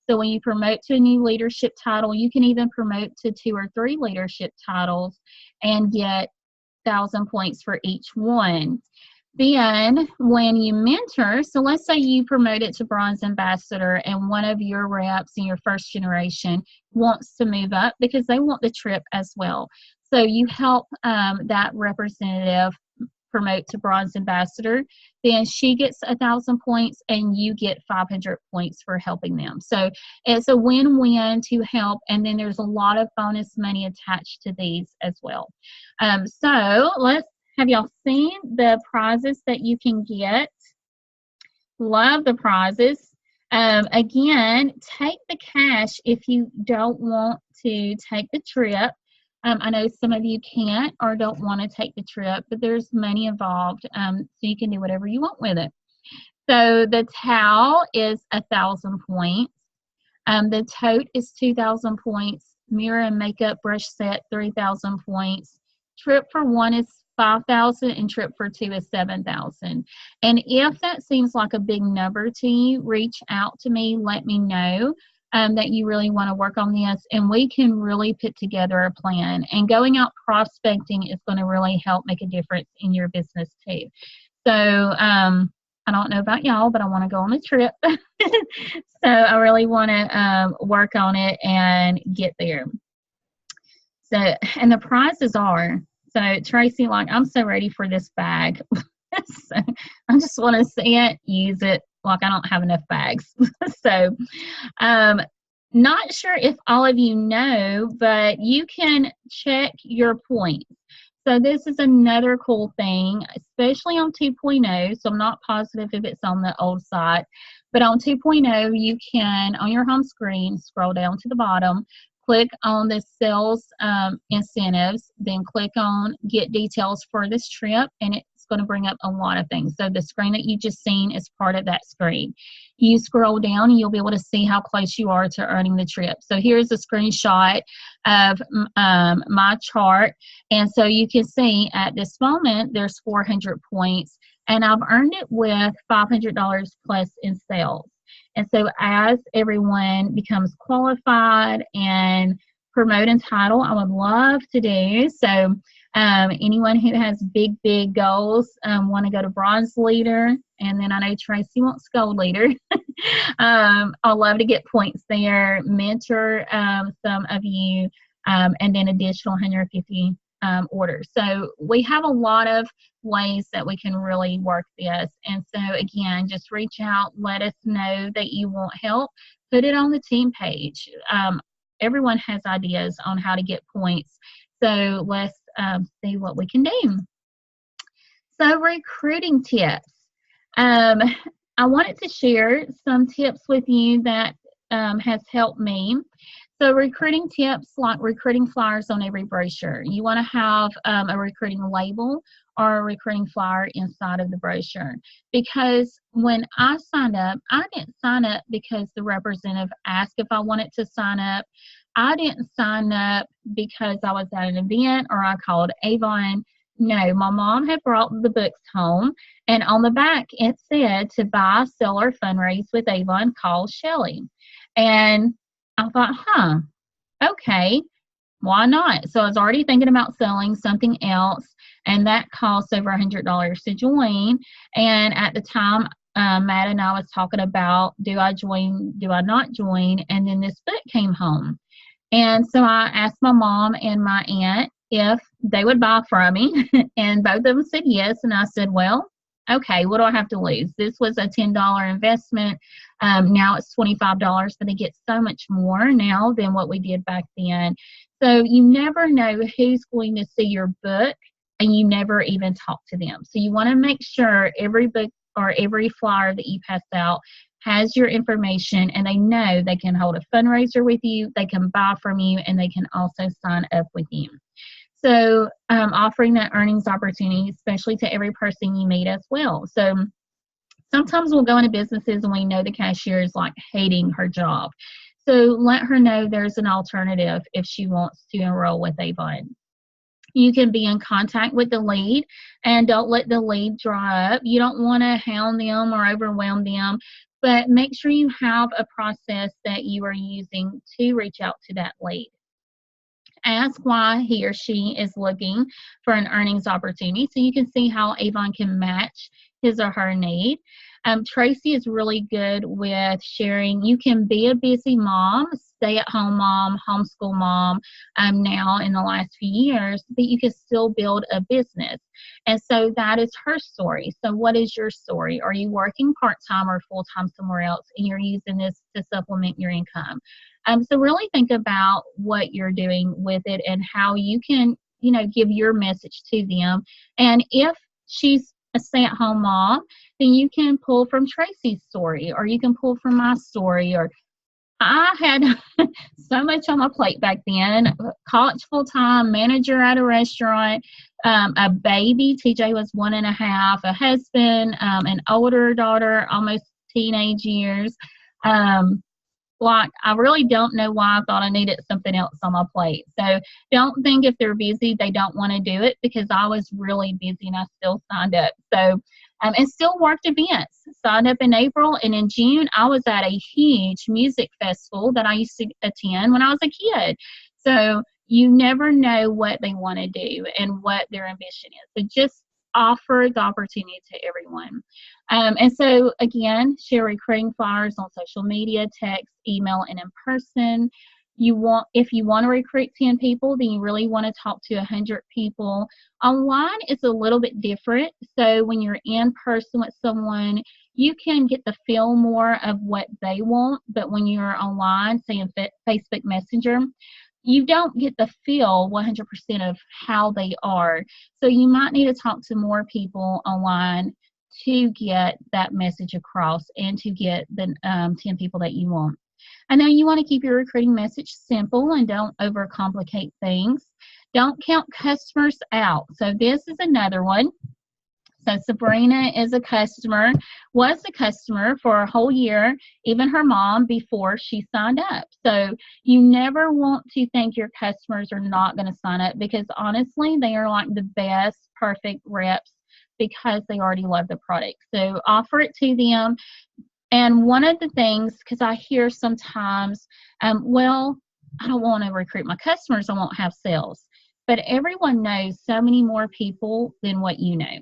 Speaker 1: So when you promote to a new leadership title, you can even promote to 2 or 3 leadership titles and get 1,000 points for each one. Then when you mentor, so let's say you promote it to Bronze Ambassador and one of your reps in your first generation wants to move up because they want the trip as well. So you help that representative promote to Bronze Ambassador, then she gets 1,000 points and you get 500 points for helping them. So it's a win-win to help, and then there's a lot of bonus money attached to these as well. So have y'all seen the prizes that you can get? Love the prizes. Again, take the cash if you don't want to take the trip. I know some of you can't or don't want to take the trip, but there's money involved, so you can do whatever you want with it. So the towel is 1,000 points. The tote is 2,000 points. Mirror and makeup brush set, 3,000 points. Trip for 1 is 5,000 and trip for 2 is 7,000. And if that seems like a big number to you, reach out to me, let me know that you really want to work on this, and we can really put together a plan. And going out prospecting is going to really help make a difference in your business too. So I don't know about y'all, but I want to go on a trip. So I really want to work on it and get there. So, and the prizes are, so Tracy, like, I'm so ready for this bag. So I just want to see it, use it. Like, I don't have enough bags. So not sure if all of you know, but you can check your points. So this is another cool thing, especially on 2.0. So I'm not positive if it's on the old site, but on 2.0, you can, on your home screen, scroll down to the bottom, click on the sales incentives, then click on get details for this trip, and it's going to bring up a lot of things. So the screen that you just seen is part of that screen. You scroll down and you'll be able to see how close you are to earning the trip. So here's a screenshot of my chart, and so you can see at this moment there's 400 points, and I've earned it with $500 plus in sales. And so as everyone becomes qualified and promote and title, I would love to do. So anyone who has big goals want to go to Bronze Leader, and then I know Tracy wants Gold Leader. I'd love to get points there, mentor some of you, and then additional 150 orders. So we have a lot of ways that we can really work this. And so again, just reach out, let us know that you want help, put it on the team page. Everyone has ideas on how to get points. So let's see what we can do. So recruiting tips. I wanted to share some tips with you that has helped me. So recruiting tips, like recruiting flyers on every brochure. You want to have a recruiting label or a recruiting flyer inside of the brochure. Because when I signed up, I didn't sign up because the representative asked if I wanted to sign up. I didn't sign up because I was at an event or I called Avon. No, my mom had brought the books home, and on the back it said to buy, sell, or fundraise with Avon, call Shelly. And I thought, okay, why not? So I was already thinking about selling something else, and that costs over $100 to join. And at the time, Matt and I was talking about, do I join, do I not join? And then this book came home. And so I asked my mom and my aunt if they would buy from me, and both of them said yes. And I said, well, okay, what do I have to lose? This was a $10 investment. Now it's $25, but they get so much more now than what we did back then. So you never know who's going to see your book, and you never even talk to them. So you want to make sure every book or every flyer that you pass out has your information, and they know they can hold a fundraiser with you, they can buy from you, and they can also sign up with you. So offering that earnings opportunity, especially to every person you meet as well. So sometimes we'll go into businesses and we know the cashier is like hating her job. So let her know there's an alternative if she wants to enroll with Avon. You can be in contact with the lead, and don't let the lead dry up. You don't want to hound them or overwhelm them, but make sure you have a process that you are using to reach out to that lead. Ask why he or she is looking for an earnings opportunity so you can see how Avon can match his or her need. Tracy is really good with sharing. You can be a busy mom, stay-at-home mom, homeschool mom now in the last few years, but you can still build a business. And so that is her story. So what is your story? Are you working part-time or full-time somewhere else, and you're using this to supplement your income? So really think about what you're doing with it and how you can, give your message to them. And if she's a stay-at-home mom, then you can pull from Tracy's story, or you can pull from my story. Or I had so much on my plate back then: college full-time, manager at a restaurant, a baby. TJ was 1.5, a husband, an older daughter, almost teenage years. I really don't know why I thought I needed something else on my plate. So don't think if they're busy, they don't want to do it, because I was really busy and I still signed up. So, and still worked events. Signed up in April, and in June, I was at a huge music festival that I used to attend when I was a kid. So you never know what they want to do and what their ambition is. So just offer the opportunity to everyone. And so again, share recruiting flyers on social media, text, email, and in person. If you want to recruit 10 people, then you really want to talk to 100 people. Online is a little bit different. So when you're in person with someone, you can get the feel more of what they want. But when you're online, say in Facebook Messenger, you don't get the feel 100% of how they are. So you might need to talk to more people online to get that message across and to get the 10 people that you want. I know you want to keep your recruiting message simple and don't overcomplicate things. Don't count customers out. So this is another one. So Sabrina is was a customer for a whole year, even her mom, before she signed up. So you never want to think your customers are not going to sign up, because honestly, they are like the best, perfect reps, because they already love the product. So offer it to them. And one of the things, because I hear sometimes, well, I don't want to recruit my customers, I won't have sales. But everyone knows so many more people than what you know.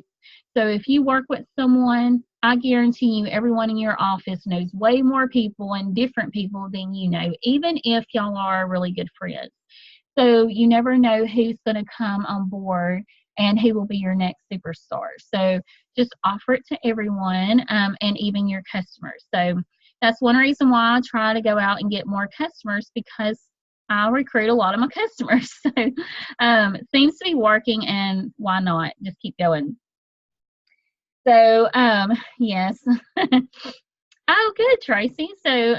Speaker 1: So if you work with someone, I guarantee you everyone in your office knows way more people and different people than you know, even if y'all are really good friends. So you never know who's going to come on board and who will be your next superstar. So just offer it to everyone, and even your customers. So that's one reason why I try to go out and get more customers, because I recruit a lot of my customers. So it seems to be working, and why not? Just keep going. So, yes. Oh, good, Tracy. So,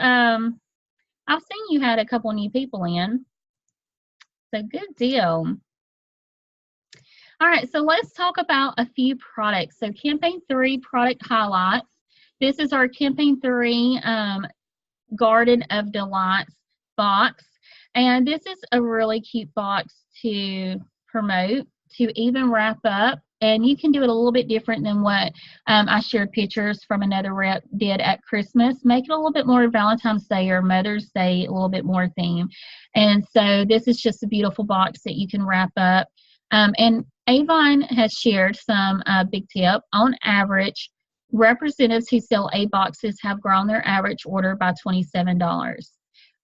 Speaker 1: I've seen you had a couple new people in. So, good deal. All right, so let's talk about a few products. So, Campaign 3 product highlights. This is our Campaign 3 Garden of Delights box. And this is a really cute box to promote, to even wrap up. And you can do it a little bit different than what I shared pictures from another rep did at Christmas. Make it a little bit more Valentine's Day or Mother's Day, a little bit more theme. And so this is just a beautiful box that you can wrap up. And Avon has shared some big tip. On average, representatives who sell A boxes have grown their average order by $27.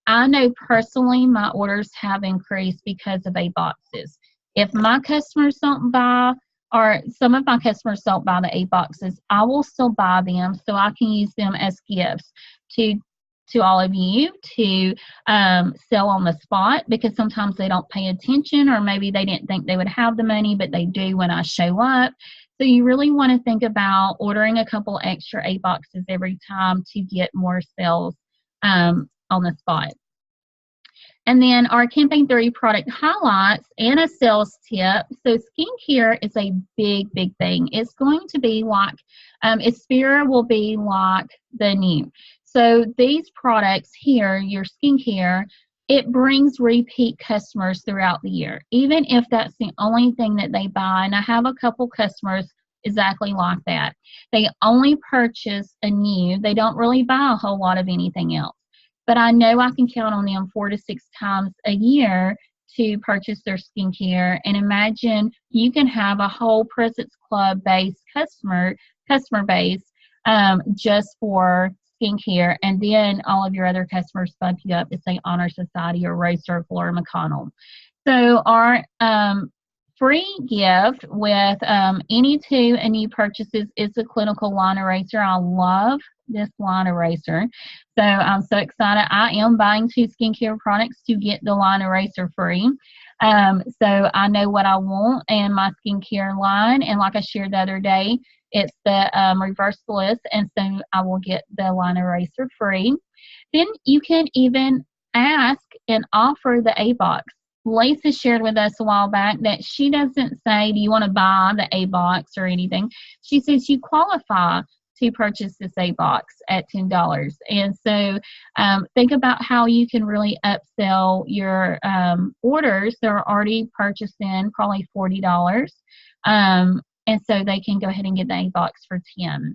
Speaker 1: I know personally my orders have increased because of A boxes. If my customers don't buy, or some of my customers don't buy the A boxes, I will still buy them so I can use them as gifts to all of you to sell on the spot, because sometimes they don't pay attention, or maybe they didn't think they would have the money, but they do when I show up. So you really want to think about ordering a couple extra 8 boxes every time to get more sales on the spot. And then our campaign 3 product highlights and a sales tip. So skincare is a big, big thing. It's going to be like, Aspira will be like the new. So these products here, your skincare, it brings repeat customers throughout the year, even if that's the only thing that they buy. And I have a couple customers exactly like that. They only purchase a new. They don't really buy a whole lot of anything else. But I know I can count on them 4 to 6 times a year to purchase their skincare. And imagine you can have a whole Presence Club based customer base just for skincare, and then all of your other customers bump you up to say Honor Society or Rose Circle or McConnell. So our free gift with any 2 new purchases is a clinical line eraser. I love this line eraser. So I'm so excited. I am buying 2 skincare products to get the line eraser free. So I know what I want in my skincare line. And like I shared the other day, it's the reverse bliss. And so I will get the line eraser free. Then you can even ask and offer the A box. Lisa shared with us a while back that she doesn't say, do you want to buy the A box or anything? She says you qualify to purchase this A box at $10. And so think about how you can really upsell your orders that are already purchased in probably $40. And so they can go ahead and get the A box for $10.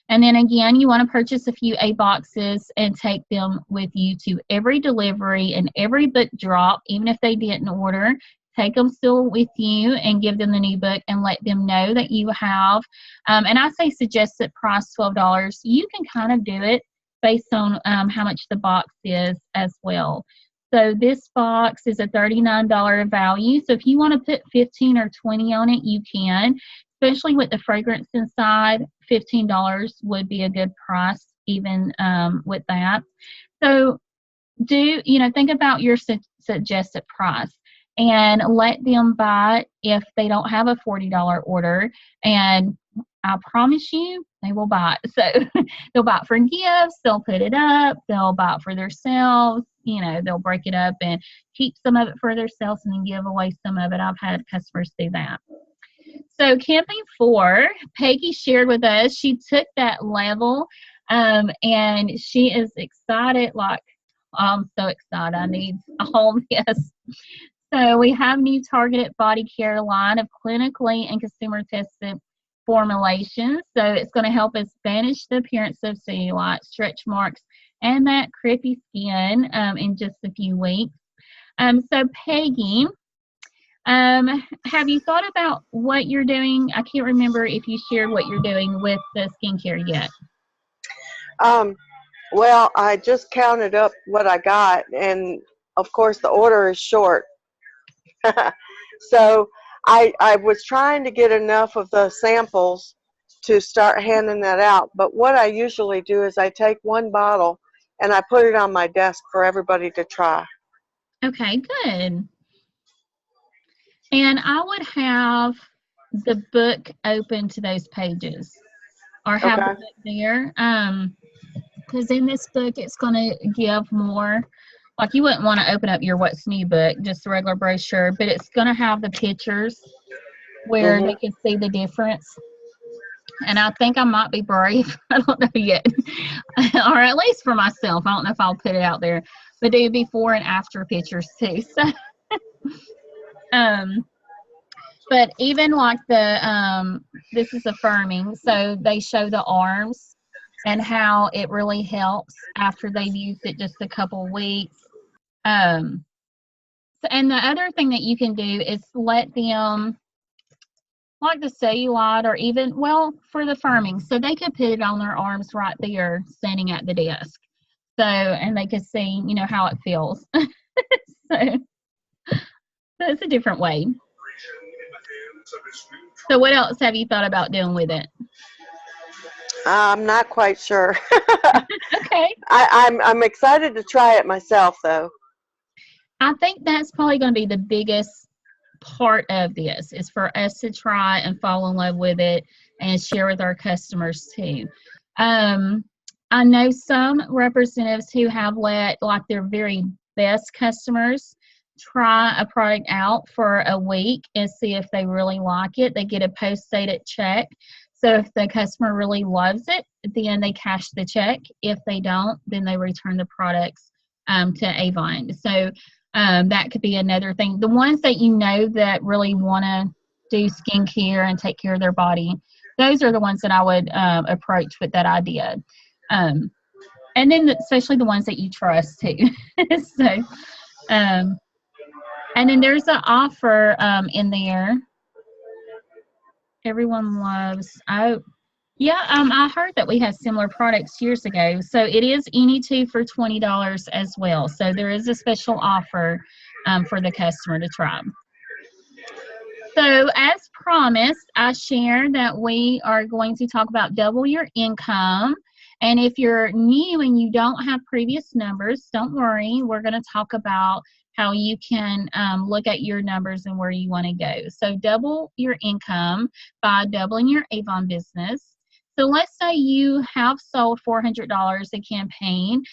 Speaker 1: And then again, you want to purchase a few A boxes and take them with you to every delivery and every book drop, even if they didn't order. Take them still with you and give them the new book and let them know that you have. And I say suggested price $12. You can kind of do it based on how much the box is as well. So this box is a $39 value. So if you want to put 15 or 20 on it, you can. Especially with the fragrance inside, $15 would be a good price even with that. So think about your suggested price and let them buy it if they don't have a $40 order. And I promise you, they will buy it. So they'll buy it for gifts, they'll put it up, they'll buy it for themselves, they'll break it up and keep some of it for themselves and then give away some of it. I've had customers do that. So campaign 4, Peggy shared with us, she took that level and she is excited, like, I'm so excited, I need all this. So we have new targeted body care line of clinically and consumer tested formulations. So it's going to help us banish the appearance of cellulite, stretch marks, and that crippy skin in just a few weeks. So Peggy, have you thought about what you're doing? I can't remember if you shared what you're doing with the skincare yet.
Speaker 2: Well, I just counted up what I got, and of course the order is short. So I was trying to get enough of the samples to start handing that out. But what I usually do is I take 1 bottle and I put it on my desk for everybody to try.
Speaker 1: Okay, good. And I would have the book open to those pages or have the book there. Because in this book, it's going to give more. Like you wouldn't want to open up your What's New book, just a regular brochure, but it's going to have the pictures where they can see the difference. And I think I might be brave. I don't know yet. Or at least for myself. I don't know if I'll put it out there. But do before and after pictures too. So, but even like this is affirming. So they show the arms and how it really helps after they've used it just a couple weeks. And the other thing that you can do is let them, like the cellulite or even, for the firming, so they could put it on their arms right there standing at the desk. So, and they could see, how it feels. So it's a different way. So what else have you thought about doing with it?
Speaker 2: I'm not quite sure.
Speaker 1: Okay.
Speaker 2: I'm excited to try it myself, though.
Speaker 1: I think that's probably going to be the biggest part of this. It's for us to try and fall in love with it and share with our customers too. I know some representatives who have let like their very best customers try a product out for a week and see if they really like it. They get a post-dated check. So if the customer really loves it, then they cash the check. If they don't, then they return the products to Avon. So that could be another thing. The ones that you know that really want to do skincare and take care of their body, those are the ones that I would approach with that idea. And then especially the ones that you trust too. So, and then there's an offer in there. Everyone loves, oh, yeah, I heard that we had similar products years ago. So it is any two for $20 as well. So there is a special offer for the customer to try. So as promised, I shared that we are going to talk about double your income. And if you're new and you don't have previous numbers, don't worry. We're going to talk about how you can look at your numbers and where you want to go. So double your income by doubling your Avon business. So let's say you have sold $400 a campaign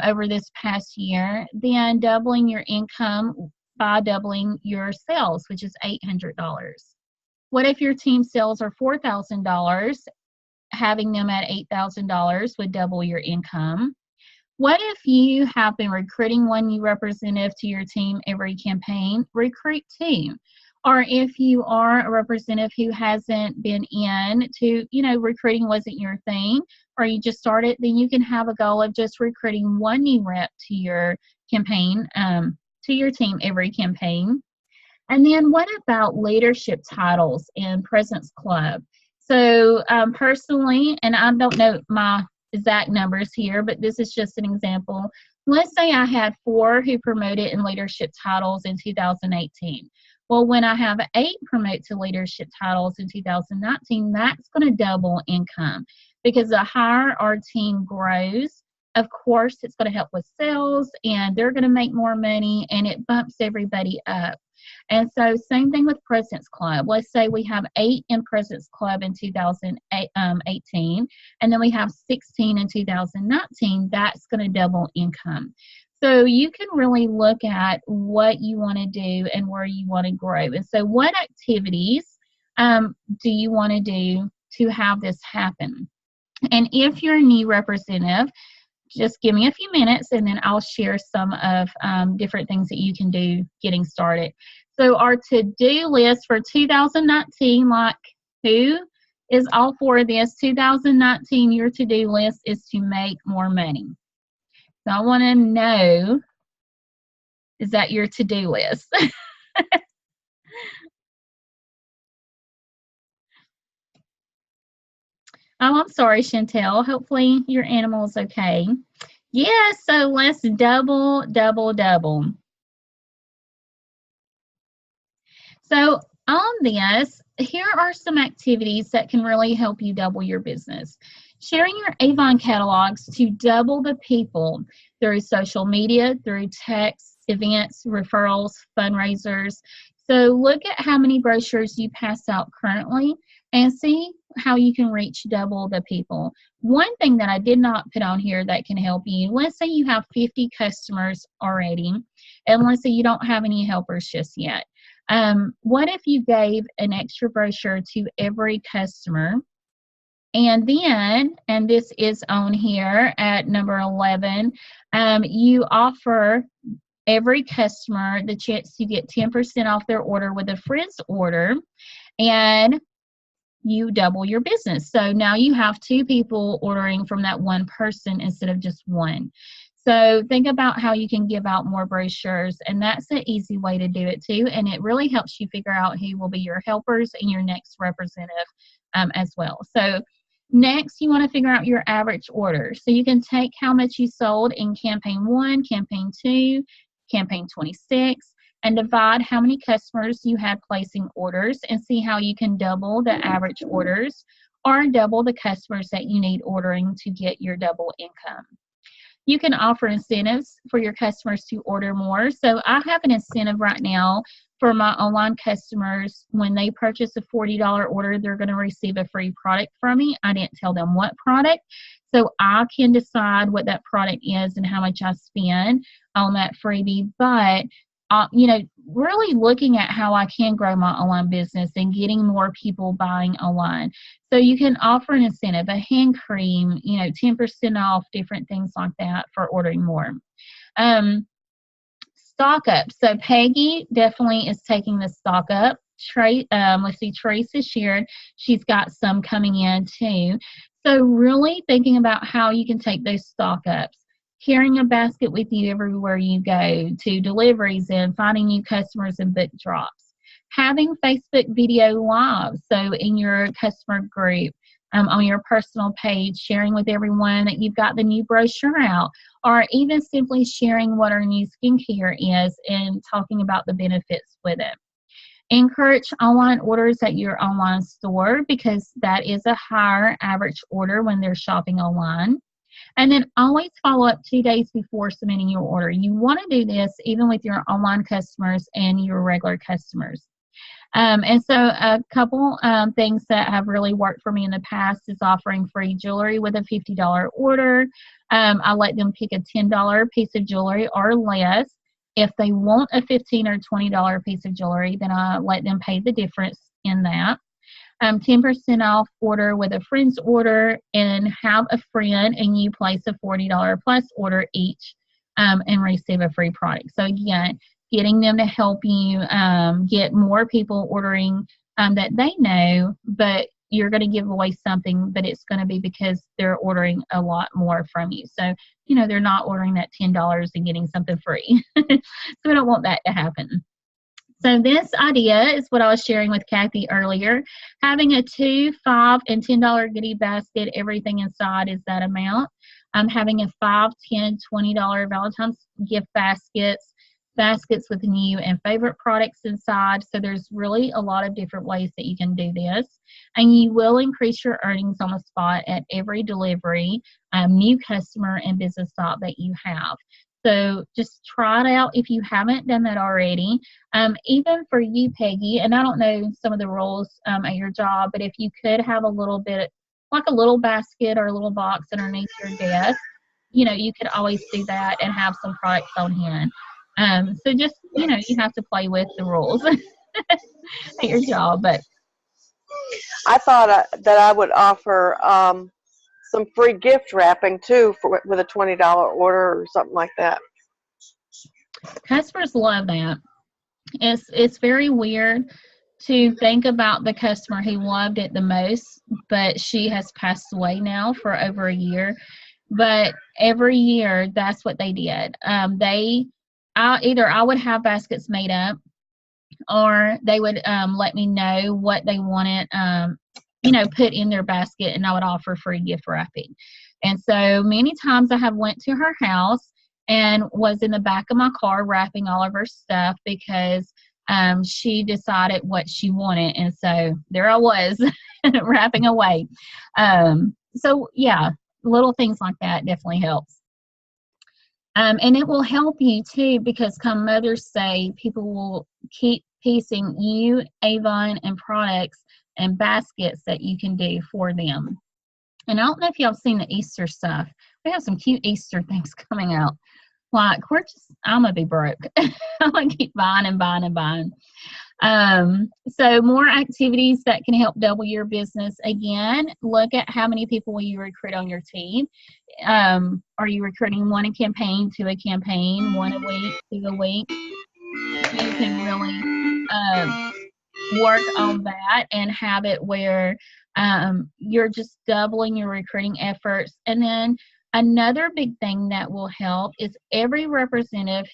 Speaker 1: over this past year, then doubling your income by doubling your sales, which is $800. What if your team sales are $4,000? Having them at $8,000 would double your income. What if you have been recruiting one new representative to your team every campaign? Recruit two. Or if you are a representative who hasn't been in to, recruiting wasn't your thing, or you just started, then you can have a goal of just recruiting one new rep to your campaign, to your team every campaign. And then what about leadership titles in President's Club? So personally, and I don't know my exact numbers here, but this is just an example. Let's say I had 4 who promoted in leadership titles in 2018. Well, when I have 8 promote to leadership titles in 2019, that's going to double income, because the higher our team grows, of course, it's going to help with sales and they're going to make more money and it bumps everybody up. And so same thing with President's Club. Let's say we have 8 in President's Club in 2018, and then we have 16 in 2019. That's going to double income. So you can really look at what you want to do and where you want to grow. And so what activities do you want to do to have this happen? And if you're a new representative, just give me a few minutes and then I'll share some of different things that you can do getting started. So our to-do list for 2019, like who is all for this? 2019, your to-do list is to make more money. So I want to know, is that your to-do list? Oh, I'm sorry, Chantel. Hopefully your animal is okay. Yeah, so let's double. So on this, here are some activities that can really help you double your business. Sharing your Avon catalogs to double the people through social media, through text, events, referrals, fundraisers. So look at how many brochures you pass out currently and see how you can reach double the people. One thing that I did not put on here that can help you, let's say you have 50 customers already, and let's say you don't have any helpers just yet. What if you gave an extra brochure to every customer, and then, and this is on here at number 11, you offer every customer the chance to get 10% off their order with a Friends order, and you double your business. So now you have 2 people ordering from that one person instead of just one. So think about how you can give out more brochures, and that's an easy way to do it too. And it really helps you figure out who will be your helpers and your next representative as well. So next, you want to figure out your average order. So you can take how much you sold in campaign 1, campaign 2, campaign 26, and divide how many customers you had placing orders and see how you can double the average orders or double the customers that you need ordering to get your double income. You can offer incentives for your customers to order more. So I have an incentive right now for my online customers, when they purchase a $40 order, they're going to receive a free product from me. I didn't tell them what product. So I can decide what that product is and how much I spend on that freebie. But, really looking at how I can grow my online business and getting more people buying online. So you can offer an incentive, a hand cream, 10% off, different things like that for ordering more. Stock up. So Peggy definitely is taking the stock up. Let's see, Teresa shared she's got some coming in too. So really thinking about how you can take those stock ups, carrying a basket with you everywhere you go, to deliveries and finding new customers and book drops, having Facebook video live. So in your customer group, on your personal page, sharing with everyone that you've got the new brochure out, or even simply sharing what our new skincare is and talking about the benefits with it. Encourage online orders at your online store, because that is a higher average order when they're shopping online. And then always follow up 2 days before submitting your order. You want to do this even with your online customers and your regular customers. And so a couple things that have really worked for me in the past is offering free jewelry with a $50 order. I let them pick a $10 piece of jewelry or less. If they want a $15 or $20 piece of jewelry, then I let them pay the difference in that. 10% off order with a friend's order, and have a friend and you place a $40 plus order each and receive a free product. So again, getting them to help you get more people ordering that they know, but you're going to give away something, but it's going to be because they're ordering a lot more from you. So, they're not ordering that $10 and getting something free. So we don't want that to happen. So this idea is what I was sharing with Kathy earlier. Having a $2, $5, and $10 goodie basket, everything inside is that amount. Having a $5, $10, $20 Valentine's gift baskets with new and favorite products inside. So there's really a lot of different ways that you can do this. And you will increase your earnings on the spot at every delivery, new customer and business stop that you have. So just try it out if you haven't done that already. Even for you, Peggy, and I don't know some of the rules at your job, but if you could have a little bit, like a little basket or a little box underneath your desk, you could always do that and have some products on hand. So just, you have to play with the rules at your job. But
Speaker 2: I thought that I would offer some free gift wrapping too with a $20 order or something like that.
Speaker 1: Customers love that. It's very weird to think about the customer who loved it the most, but she has passed away now for over a year. But every year, that's what they did. Either I would have baskets made up, or they would let me know what they wanted, put in their basket, and I would offer free gift wrapping. And so many times I have went to her house and was in the back of my car wrapping all of her stuff because she decided what she wanted. And so there I was wrapping away. So yeah, little things like that definitely helps. And it will help you too, because come Mother's Day, people will keep piecing you, Avon, and products and baskets that you can do for them. And I don't know if y'all have seen the Easter stuff. We have some cute Easter things coming out. Like, I'm going to be broke. I'm going to keep buying and buying and buying. So more activities that can help double your business. Again, look at how many people will you recruit on your team. Are you recruiting one campaign to a campaign, one a week to a week? You can really work on that and have it where you're just doubling your recruiting efforts. And then another big thing that will help is every representative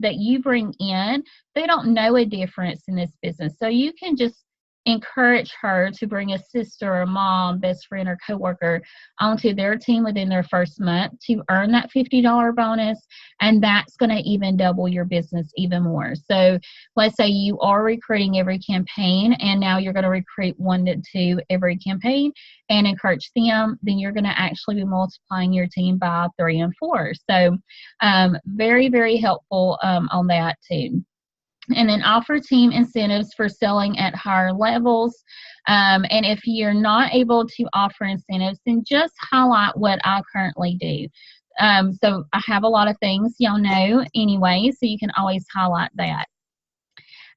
Speaker 1: that you bring in, they don't know a difference in this business. So you can just encourage her to bring a sister or mom, best friend, or coworker onto their team within their first month to earn that $50 bonus, and that's going to even double your business even more. So let's say you are recruiting every campaign, and now you're going to recruit 1 to 2 every campaign and encourage them, then you're going to actually be multiplying your team by 3 and 4. So very, very helpful on that too. and then offer team incentives for selling at higher levels. And if you're not able to offer incentives, then just highlight what I currently do. So I have a lot of things, y'all know anyway, so you can always highlight that.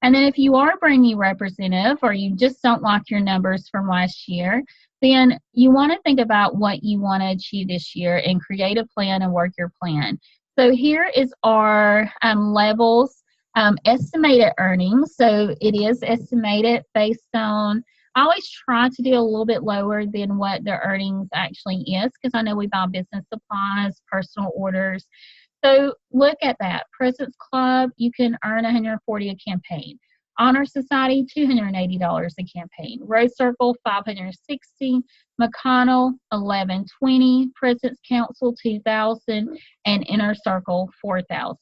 Speaker 1: And then if you are a brand new representative or you just don't like your numbers from last year, then you want to think about what you want to achieve this year and create a plan and work your plan. So here is our levels, estimated earnings. So it is estimated based on, I always try to do a little bit lower than what the earnings actually is, because I know we buy business supplies, personal orders. So look at that. President's Club, you can earn $140 a campaign. Honor Society, $280 a campaign. Rose Circle, $560. McConnell, $1120. President's Council, $2,000, and Inner Circle, $4,000.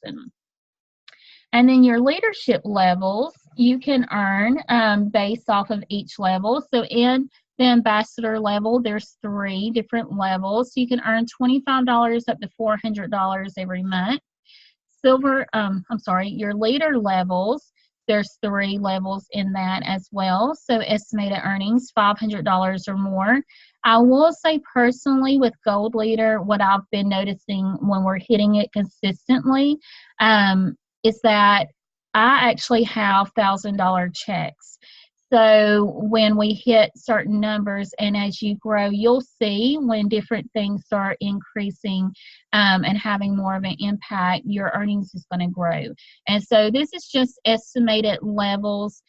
Speaker 1: And then your leadership levels, you can earn based off of each level. So in the ambassador level, there's 3 different levels. You can earn $25 up to $400 every month. Your leader levels, there's 3 levels in that as well. So estimated earnings, $500 or more. I will say personally with Gold Leader, what I've been noticing when we're hitting it consistently is that I actually have $1,000 checks. So when we hit certain numbers and as you grow, you'll see when different things start increasing and having more of an impact, your earnings is going to grow. And so this is just estimated levels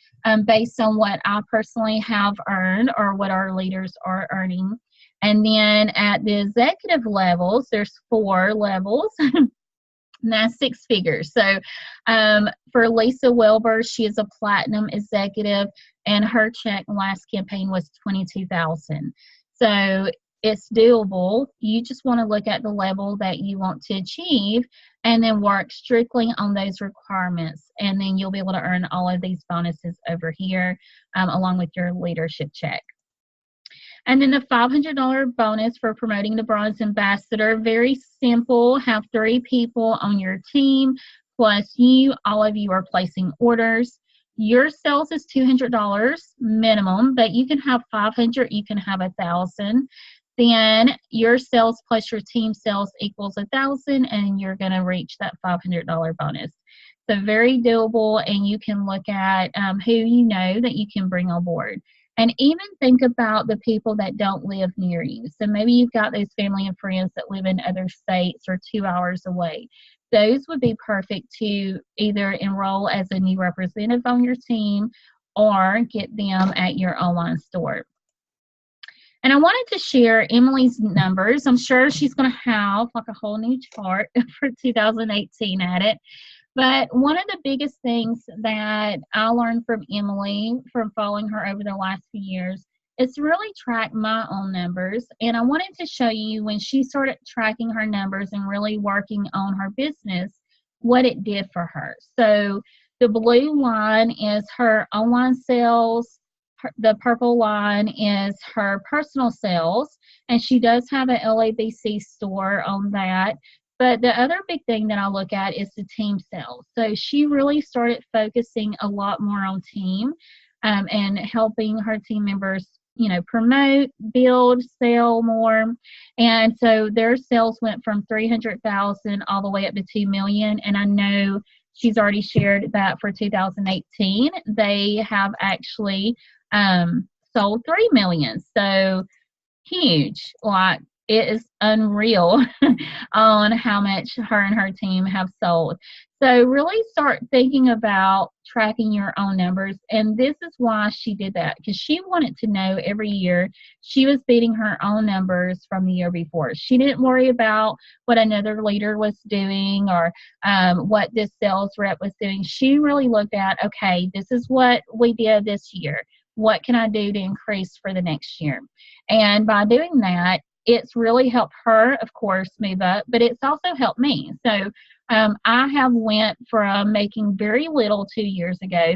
Speaker 1: based on what I personally have earned or what our leaders are earning. And then at the executive levels, there's 4 levels. And that's 6 figures. So for Lisa Wilbur, she is a platinum executive, and her check last campaign was $22,000. So it's doable. You just want to look at the level that you want to achieve and then work strictly on those requirements. And then you'll be able to earn all of these bonuses over here along with your leadership check. And then the $500 bonus for promoting the Bronze Ambassador, very simple. Have 3 people on your team, plus you. All of you are placing orders. Your sales is $200 minimum, but you can have 500, you can have 1,000. Then your sales plus your team sales equals 1,000, and you're going to reach that $500 bonus. So very doable, and you can look at who you know that you can bring on board. And even think about the people that don't live near you. So maybe you've got those family and friends that live in other states or 2 hours away. Those would be perfect to either enroll as a new representative on your team or get them at your online store. And I wanted to share Emily's numbers. I'm sure she's going to have like a whole new chart for 2018 at it. But one of the biggest things that I learned from Emily from following her over the last few years is to really track my own numbers. And I wanted to show you when she started tracking her numbers and really working on her business, what it did for her. So the blue line is her online sales. The purple line is her personal sales. And she does have an LABC store on that. But the other big thing that I look at is the team sales. So she really started focusing a lot more on team and helping her team members, promote, build, sell more. And so their sales went from $300,000 all the way up to $2 million. And I know she's already shared that for 2018, they have actually sold $3 million. So huge. Like, it is unreal on how much her and her team have sold. So really start thinking about tracking your own numbers. And this is why she did that, because she wanted to know every year she was beating her own numbers from the year before. She didn't worry about what another leader was doing or what this sales rep was doing. She really looked at, okay, this is what we did this year. What can I do to increase for the next year? And by doing that, it's really helped her, of course, move up, but it's also helped me. So I have went from making very little 2 years ago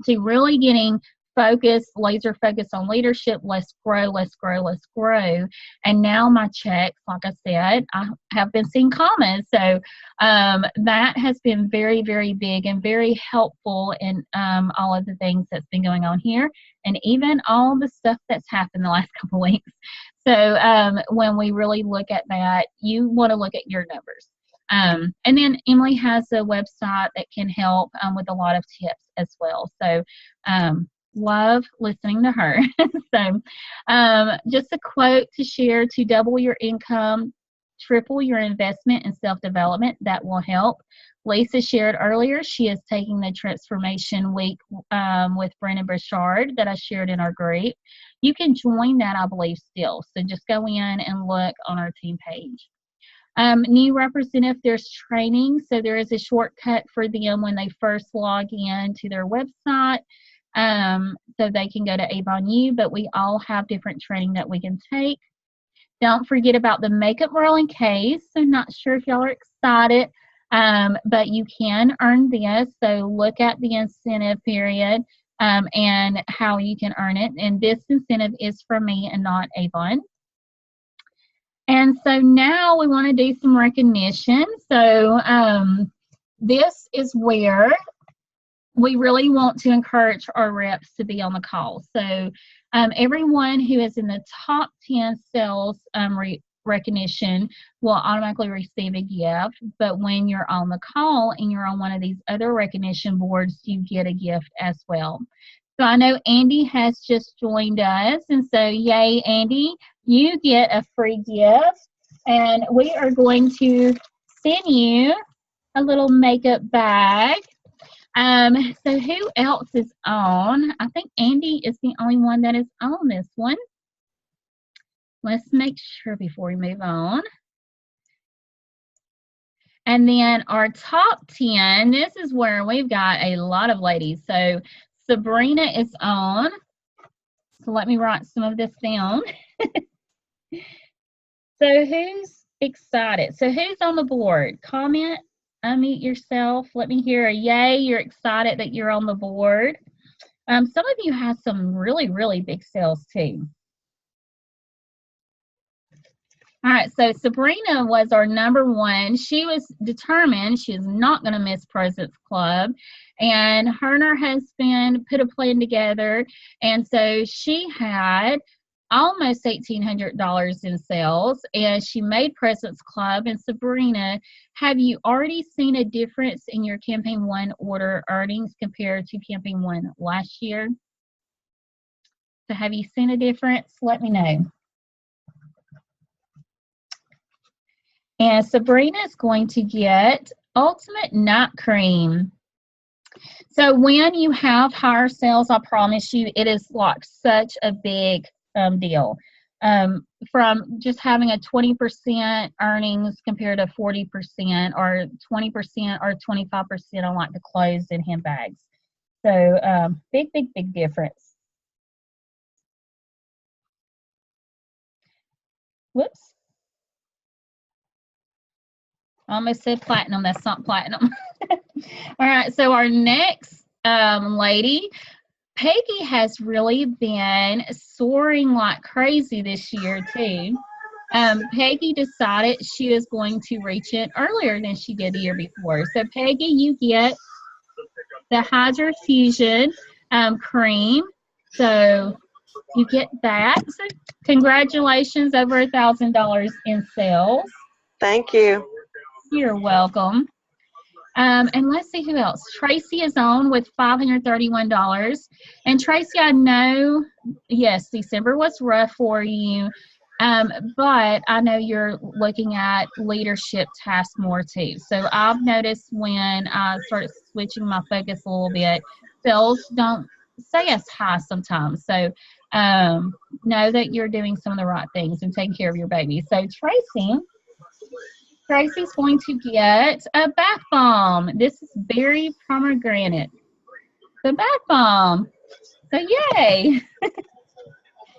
Speaker 1: to really getting focused, laser focused on leadership. Let's grow, let's grow, let's grow. And now my checks, like I said, I have been seeing commas. So that has been very, very big and very helpful in all of the things that's been going on here, and even all the stuff that's happened the last couple of weeks. So when we really look at that, you want to look at your numbers. And then Emily has a website that can help with a lot of tips as well. So love listening to her. So just a quote to share: to double your income, triple your investment in self-development. That will help. Lisa shared earlier she is taking the Transformation Week with Brendon Burchard that I shared in our group. You can join that, I believe, still. So just go in and look on our team page. New representative, there's training. So there is a shortcut for them when they first log in to their website. So they can go to Avon U, but we all have different training that we can take. Don't forget about the makeup rolling case. So not sure if y'all are excited, but you can earn this. So look at the incentive period and how you can earn it. And this incentive is for me and not Avon. And so now we want to do some recognition. So this is where we really want to encourage our reps to be on the call. So everyone who is in the top 10 sales recognition will automatically receive a gift. But when you're on the call and you're on one of these other recognition boards, you get a gift as well. So I know Andy has just joined us. And so yay, Andy, you get a free gift. And we are going to send you a little makeup bag. So who else is on? I think Andy is the only one that is on this one. Let's make sure before we move on. And then our top 10, this is where we've got a lot of ladies. So Sabrina is on. So let me write some of this down. So who's excited? So who's on the board? Comment, unmute yourself. Let me hear a yay. You're excited that you're on the board. Some of you have some really, really big sales too. All right, so Sabrina was our #1. She was determined she is not going to miss President's Club. And her and her husband put a plan together. And so she had almost $1,800 in sales, and she made President's Club. And Sabrina, have you already seen a difference in your Campaign 1 order earnings compared to Campaign 1 last year? So have you seen a difference? Let me know. And Sabrina is going to get Ultimate Night Cream. So when you have higher sales, I promise you, it is like such a big deal. From just having a 20% earnings compared to 40% or 20% or 25% on like the clothes and handbags. So big, big, big difference. Whoops. I almost said platinum. That's not platinum. All right. So our next lady, Peggy, has really been soaring like crazy this year too. Peggy decided she was going to reach it earlier than she did the year before. So Peggy, you get the Hydra Fusion cream. So you get that. So congratulations, over $1,000 in sales.
Speaker 2: Thank you.
Speaker 1: You're welcome. And let's see who else. Tracy is on with $531. And Tracy, I know, yes, December was rough for you, but I know you're looking at leadership tasks more too. So I've noticed when I start switching my focus a little bit, sales don't stay as high sometimes. So know that you're doing some of the right things and taking care of your baby. So Tracy's going to get a bath bomb. This is berry pomegranate. The bath bomb. So yay.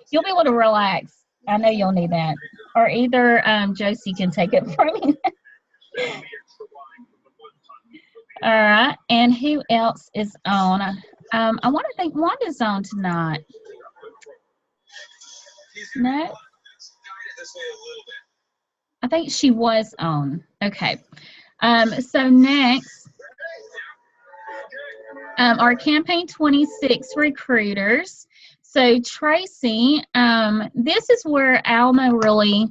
Speaker 1: You'll be able to relax. I know you'll need that. Or either Josie can take it from you. All right. And who else is on? I want to think Wanda's on tonight. No? I think she was on. Okay. So next, our Campaign 26 recruiters. So Tracy, this is where Alma really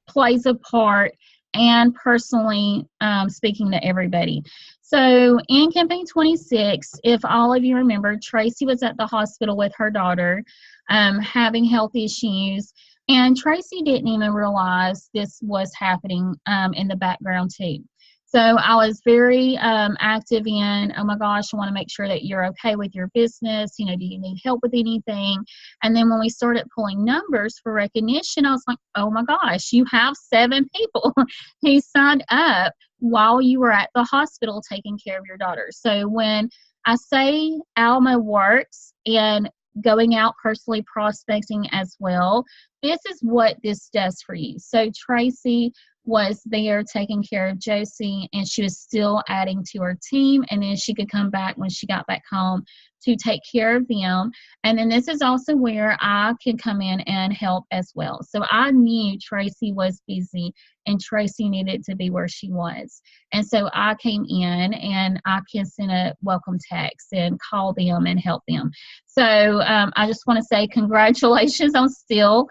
Speaker 1: plays a part, and personally speaking to everybody. So in Campaign 26, if all of you remember, Tracy was at the hospital with her daughter having health issues, and Tracy didn't even realize this was happening in the background too. So I was very active in, oh my gosh, I want to make sure that you're okay with your business. You know, do you need help with anything? And then when we started pulling numbers for recognition, I was like, oh my gosh, you have 7 people who signed up while you were at the hospital taking care of your daughter. So when I say Alma works and going out personally prospecting as well, this is what this does for you. So Tracy was there taking care of Josie, and she was still adding to her team, and then she could come back when she got back home to take care of them. And then this is also where I can come in and help as well. So I knew Tracy was busy and Tracy needed to be where she was. And so I came in and I can send a welcome text and call them and help them. So I just want to say congratulations on still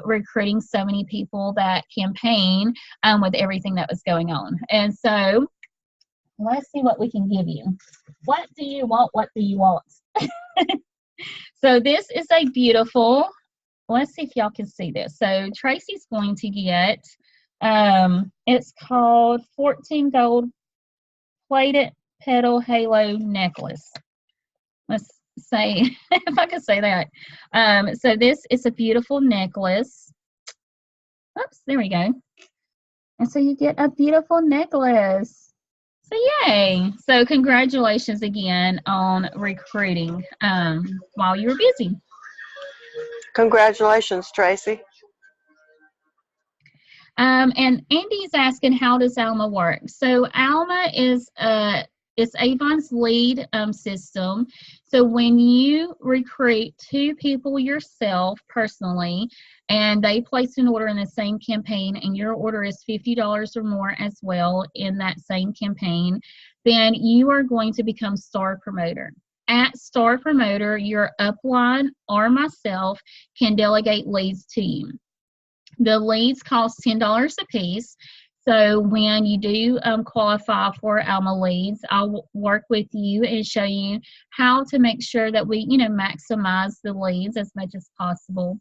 Speaker 1: recruiting so many people that campaign with everything that was going on. And so let's see what we can give you. What do you want? What do you want? So this is a beautiful, let's see if y'all can see this. So Tracy's going to get, it's called 14 gold plated petal halo necklace. Let's say, if I could say that. So this is a beautiful necklace. Oops, there we go. And so you get a beautiful necklace. So yay. So congratulations again on recruiting while you were busy.
Speaker 2: Congratulations, Tracy.
Speaker 1: And Andy's asking, how does Alma work? So Alma is Avon's lead system. So when you recruit 2 people yourself personally, and they place an order in the same campaign, and your order is $50 or more as well in that same campaign, then you are going to become Star Promoter. At Star Promoter, your upline or myself can delegate leads to you. The leads cost $10 a piece. So when you do qualify for Alma leads, I'll work with you and show you how to make sure that we, maximize the leads as much as possible.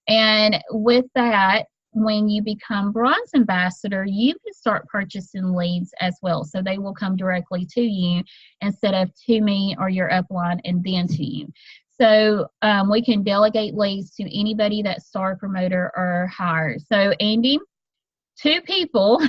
Speaker 1: And with that, when you become Bronze Ambassador, you can start purchasing leads as well. So they will come directly to you instead of to me or your upline and then to you. So we can delegate leads to anybody that Star Promoter or hires. So Andy, 2 people,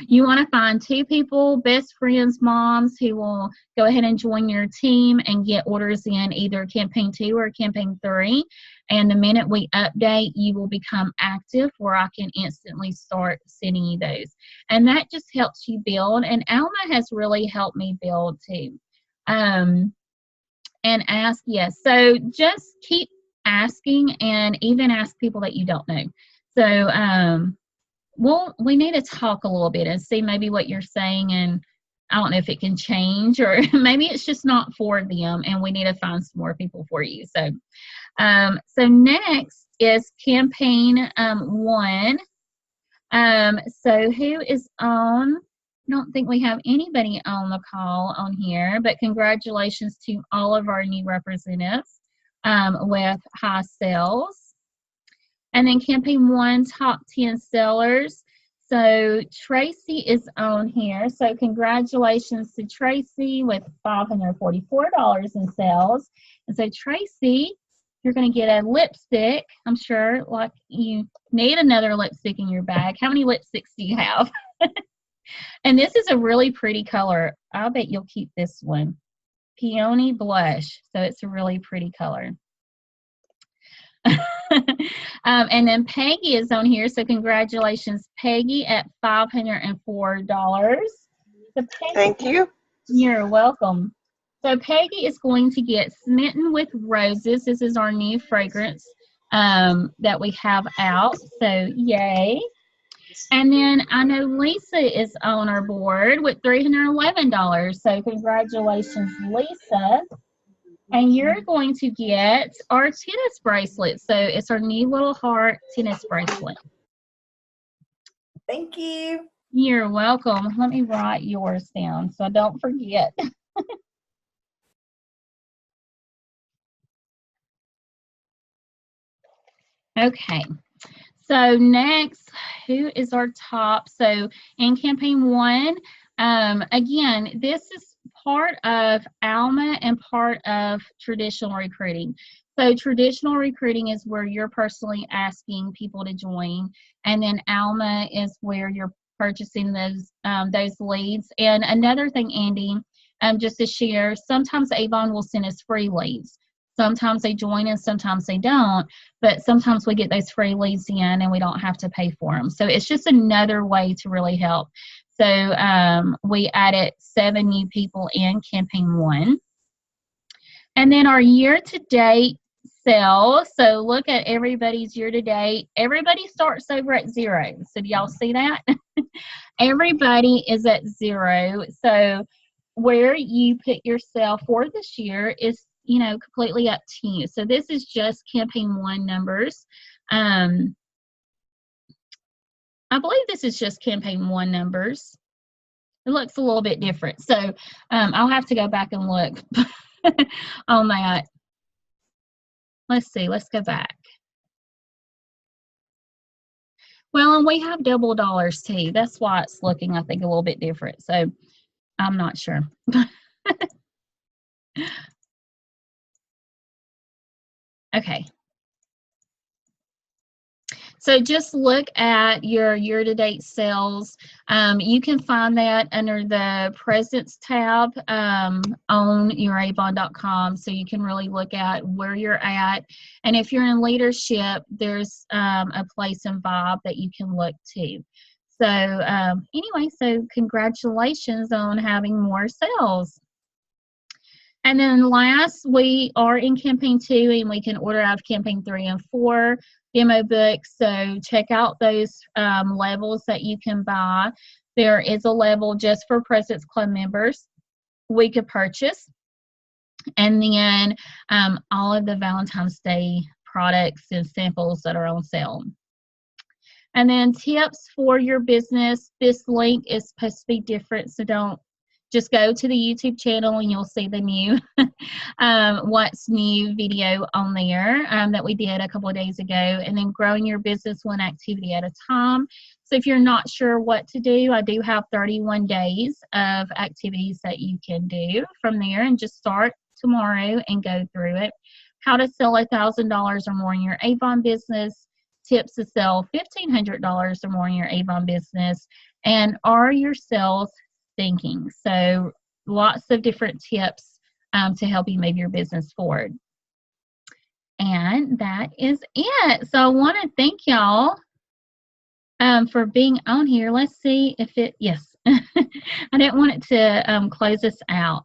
Speaker 1: you want to find 2 people, best friends, moms, who will go ahead and join your team and get orders in either campaign 2 or campaign 3. And the minute we update, you will become active where I can instantly start sending you those. And that just helps you build. And Alma has really helped me build too. And ask, yes. So just keep asking, and even ask people that you don't know. So, we need to talk a little bit and see maybe what you're saying, and I don't know if it can change, or maybe it's just not for them and we need to find some more people for you. So, so next is campaign 1. So who is on? I don't think we have anybody on the call on here, but congratulations to all of our new representatives with high sales. And then campaign 1, top 10 sellers. So Tracy is on here. So congratulations to Tracy with $544 in sales. And so Tracy, you're going to get a lipstick. I'm sure like you need another lipstick in your bag. How many lipsticks do you have? And this is a really pretty color. I'll bet you'll keep this one. Peony Blush. So it's a really pretty color. And then Peggy is on here, so congratulations, Peggy, at $504. So Peggy,
Speaker 2: thank you.
Speaker 1: You're welcome. So Peggy is going to get Smitten with Roses. This is our new fragrance that we have out. So yay. And then I know Lisa is on our board with $311. So congratulations, Lisa. And you're going to get our tennis bracelet. So it's our new little heart tennis bracelet.
Speaker 3: Thank you.
Speaker 1: You're welcome. Let me write yours down so I don't forget. Okay. So next, who is our top? So in campaign 1, again, this is part of Alma and part of traditional recruiting. So traditional recruiting is where you're personally asking people to join, and then Alma is where you're purchasing those leads. And another thing, Andy, just to share, sometimes Avon will send us free leads. Sometimes they join and sometimes they don't, but sometimes we get those free leads in and we don't have to pay for them. So it's just another way to really help. So we added 7 new people in campaign 1. And then our year-to-date sales. So look at everybody's year-to-date. Everybody starts over at 0. So do y'all see that? Everybody is at 0. So where you put yourself for this year is, you know, completely up to you. So this is just campaign 1 numbers. I believe this is just campaign 1 numbers. It looks a little bit different. So I'll have to go back and look on that. Let's see. Let's go back. Well, and we have double dollars too. That's why it's looking, I think, a little bit different. So I'm not sure. Okay. So just look at your year-to-date sales. You can find that under the Presence tab on youravon.com, so you can really look at where you're at. And if you're in leadership, there's a place in Vibe that you can look to. So anyway, so congratulations on having more sales. And then last, we are in campaign 2, and we can order out of campaign 3 and 4 demo books. So check out those levels that you can buy. There is a level just for President's Club members we could purchase. And then all of the Valentine's Day products and samples that are on sale. And then tips for your business. This link is supposed to be different, so don't just go to the YouTube channel and you'll see the new what's new video on there that we did a couple of days ago. And then growing your business one activity at a time. So if you're not sure what to do, I do have 31 days of activities that you can do from there, and just start tomorrow and go through it. How to sell $1,000 or more in your Avon business. Tips to sell $1,500 or more in your Avon business. And are your sales thinking? So lots of different tips to help you move your business forward. And that is it. So I want to thank y'all for being on here. Let's see if it, yes. I didn't want it to close us out.